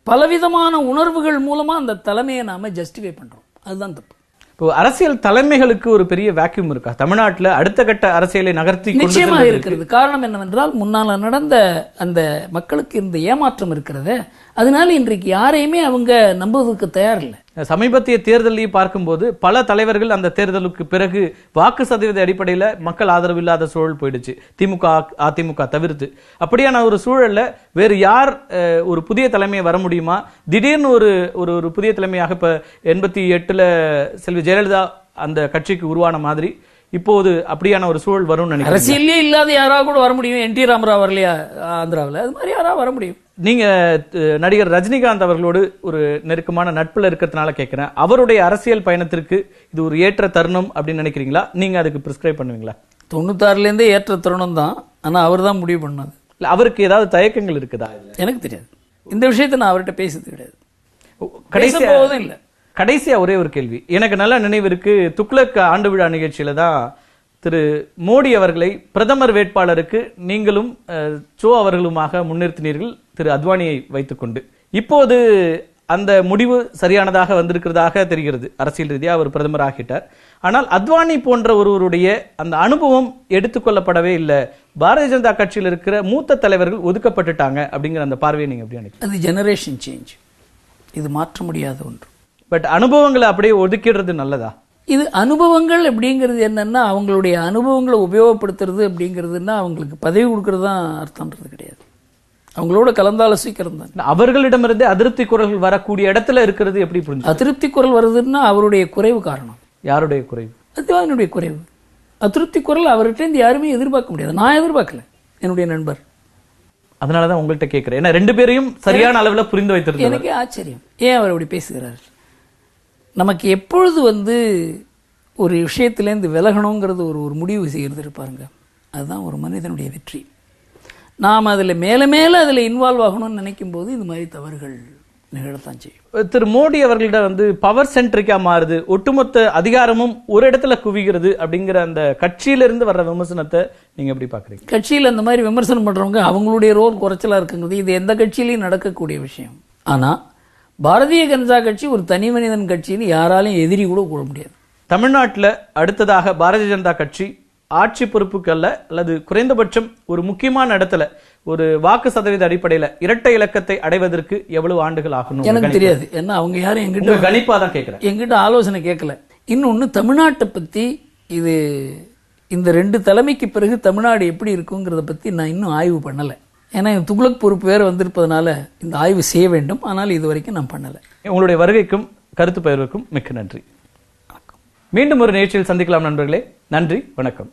பலவிதமான உணர்வுகள் மூலமா அந்த தலைமையை நாம ஜஸ்டிஃபை பண்றோம், அதுதான் தப்பு. இப்போ அரசியல் தலைமைகளுக்கு ஒரு பெரிய வேக்யூம் இருக்கா தமிழ்நாட்டில்? அடுத்த கட்ட அரசியலை நகர்த்தி நிச்சயமா இருக்கிறது. காரணம் என்னவென்றால், முன்னால நடந்த அந்த மக்களுக்கு இருந்த ஏமாற்றம் இருக்கிறது. அதனால இன்றைக்கு யாரையுமே அவங்க நம்புவதற்கு தயாரில்லை. சமீபத்திய தேர்தலையும் பார்க்கும்போது பல தலைவர்கள் அந்த தேர்தலுக்கு பிறகு வாக்கு சதவீத அடிப்படையில் மக்கள் ஆதரவு இல்லாத சூழல் போயிடுச்சு, திமுக அதிமுக தவிர்த்து. அப்படியான ஒரு சூழல்ல வேறு யார் ஒரு புதிய தலைமையை வர முடியுமா? திடீர்னு ஒரு ஒரு புதிய தலைமையாக இப்ப 88 செல்வி ஜெயலலிதா அந்த கட்சிக்கு உருவான மாதிரி இப்போது அப்படியான ஒரு சூழல் வரும் நினைக்கிறேன். அரசியலே இல்லாத யாராவது கூட வர முடியும். NT ராமராவ் வரலையா ஆந்திராவில்? அது மாதிரி யாராவது வர முடியும். நீங்க நடிகர் ரஜினிகாந்த் அவர்களோடு ஒரு நெருக்கமான நட்புல இருக்கிறதுனால கேட்கிறேன், அவருடைய அரசியல் பயணத்திற்கு இது ஒரு ஏற்ற தருணம் அப்படின்னு நினைக்கிறீங்களா? நீங்க அதுக்கு பிரிஸ்கிரைப் பண்ணுவீங்களா? 96 ஏற்ற தருணம் தான். ஆனா அவர் தான் முடிவு பண்ணாது. அவருக்கு ஏதாவது தயக்கங்கள் இருக்குதா? எனக்கு தெரியாது. இந்த விஷயத்தை நான் அவர்கிட்ட பேசுறது கிடையாது. கடைசியா ஒரே ஒரு கேள்வி எனக்கு நல்ல நினைவு இருக்கு. துக்ளக் ஆண்டு விழா நிகழ்ச்சியில தான் திரு மோடி அவர்களை பிரதமர் வேட்பாளருக்கு நீங்களும் சோ அவர்களுமாக முன்னிறுத்தினீர்கள் திரு அத்வானியை வைத்துக்கொண்டு. இப்போது அந்த முடிவு சரியானதாக வந்திருக்கிறதாக தெரிகிறது. அரசியல் ரீதியாக அவர் பிரதமர் ஆகிட்டார். ஆனால் அத்வானி போன்ற ஒருவருடைய அந்த அனுபவம் எடுத்துக்கொள்ளப்படவே இல்லை. பாரதிய ஜனதா கட்சியில் இருக்கிற மூத்த தலைவர்கள் ஒதுக்கப்பட்டுட்டாங்க அப்படிங்கிற அந்த பார்வையை நீங்க எப்படி நினைக்கிறீங்க? அது ஜெனரேஷன் சேஞ்ச், இது மாற்ற முடியாத ஒன்று. பட் அனுபவங்களை அப்படியே ஒதுக்கிடுறது நல்லதா? இது அனுபவங்கள் அப்படிங்கிறது என்னன்னா, அவங்களுடைய அனுபவங்களை உபயோகப்படுத்துறது அப்படிங்கிறதுனா அவங்களுக்கு பதவி கொடுக்கறது தான் அர்த்தம்ன்றது கிடையாது. அவங்களோட கலந்தாலோசிக்கிறது தான். அவர்களிடமிருந்து அதிருப்தி குரல்கள் வரக்கூடிய இடத்துல இருக்கிறது எப்படி புரிஞ்சு? அதிருப்தி குரல் வருதுன்னா அவருடைய குறைவு காரணம். யாருடைய குறைவு? அத்வானியுடைய குறைவு. அதிருப்தி குரல் அவர்கிட்ட யாருமே எதிர்பார்க்க முடியாது. நான் எதிர்பார்க்கல, என்னுடைய நண்பர். அதனாலதான் உங்கள்கிட்ட கேட்கிறேன். ஏன்னா ரெண்டு பேரையும் சரியான அளவில் புரிந்து வைத்திருந்தது. எனக்கே ஆச்சரியம், ஏன் அவர் அப்படி பேசுகிறார்? நமக்கு எப்பொழுது ஒரு விஷயத்திலேருந்து விலகணுங்கிறது ஒரு முடிவு செய்கிறது இருப்பாருங்க, அதுதான் ஒரு மனிதனுடைய வெற்றி. நாம் அதில் மேலே மேலே அதில் இன்வால்வ் ஆகணும்னு நினைக்கும் போது இந்த மாதிரி தவறுகள் நிகழத்தான் செய்யும். திரு மோடி அவர்களிட பவர் சென்ட்ரிக்கா மாறுது, ஒட்டுமொத்த அதிகாரமும் ஒரு இடத்துல குவிகிறது அப்படிங்கிற அந்த கட்சியிலிருந்து வர்ற விமர்சனத்தை நீங்க எப்படி பாக்குறீங்க? கட்சியில் அந்த மாதிரி விமர்சனம் பண்றவங்க அவங்களுடைய ரோல் குறைச்சலா இருக்குங்கிறது இது எந்த கட்சியிலையும் நடக்கக்கூடிய விஷயம். ஆனா பாரதிய ஜனதா கட்சி ஒரு தனி மனிதன் கட்சின்னு யாராலையும் எதிரி கூட கூற முடியாது. தமிழ்நாட்டில் அடுத்ததாக பாரதிய ஜனதா கட்சி ஆட்சி பொறுப்புக்கல்ல அல்லது குறைந்தபட்சம் ஒரு முக்கியமான இடத்துல ஒரு வாக்கு சதவீத அடிப்படையில் இரட்டை இலக்கத்தை அடைவதற்கு எவ்வளவு ஆண்டுகள் ஆகணும் எனக்கு தெரியாது. ஏன்னா அவங்க யாரும் எங்கிட்ட கணிப்பா தான் கேட்கிறேன், எங்கிட்ட ஆலோசனை கேட்கல. இன்னொன்னு, தமிழ்நாட்டை பத்தி இது இந்த 2 தலைமைக்கு பிறகு தமிழ்நாடு எப்படி இருக்குங்கிறத பத்தி நான் இன்னும் ஆய்வு பண்ணல. ஏன்னா துக்ளக் பொறுப்பு வேற வந்திருப்பதனால இந்த ஆய்வு செய்ய வேண்டும். ஆனால் இது வரைக்கும் நான் பண்ணல. உங்களுடைய வருகைக்கும் கருத்து பகிர்வுக்கும் மிக்க நன்றி. மீண்டும் ஒரு நிகழ்ச்சியில் சந்திக்கலாம் நண்பர்களே. நன்றி, வணக்கம்.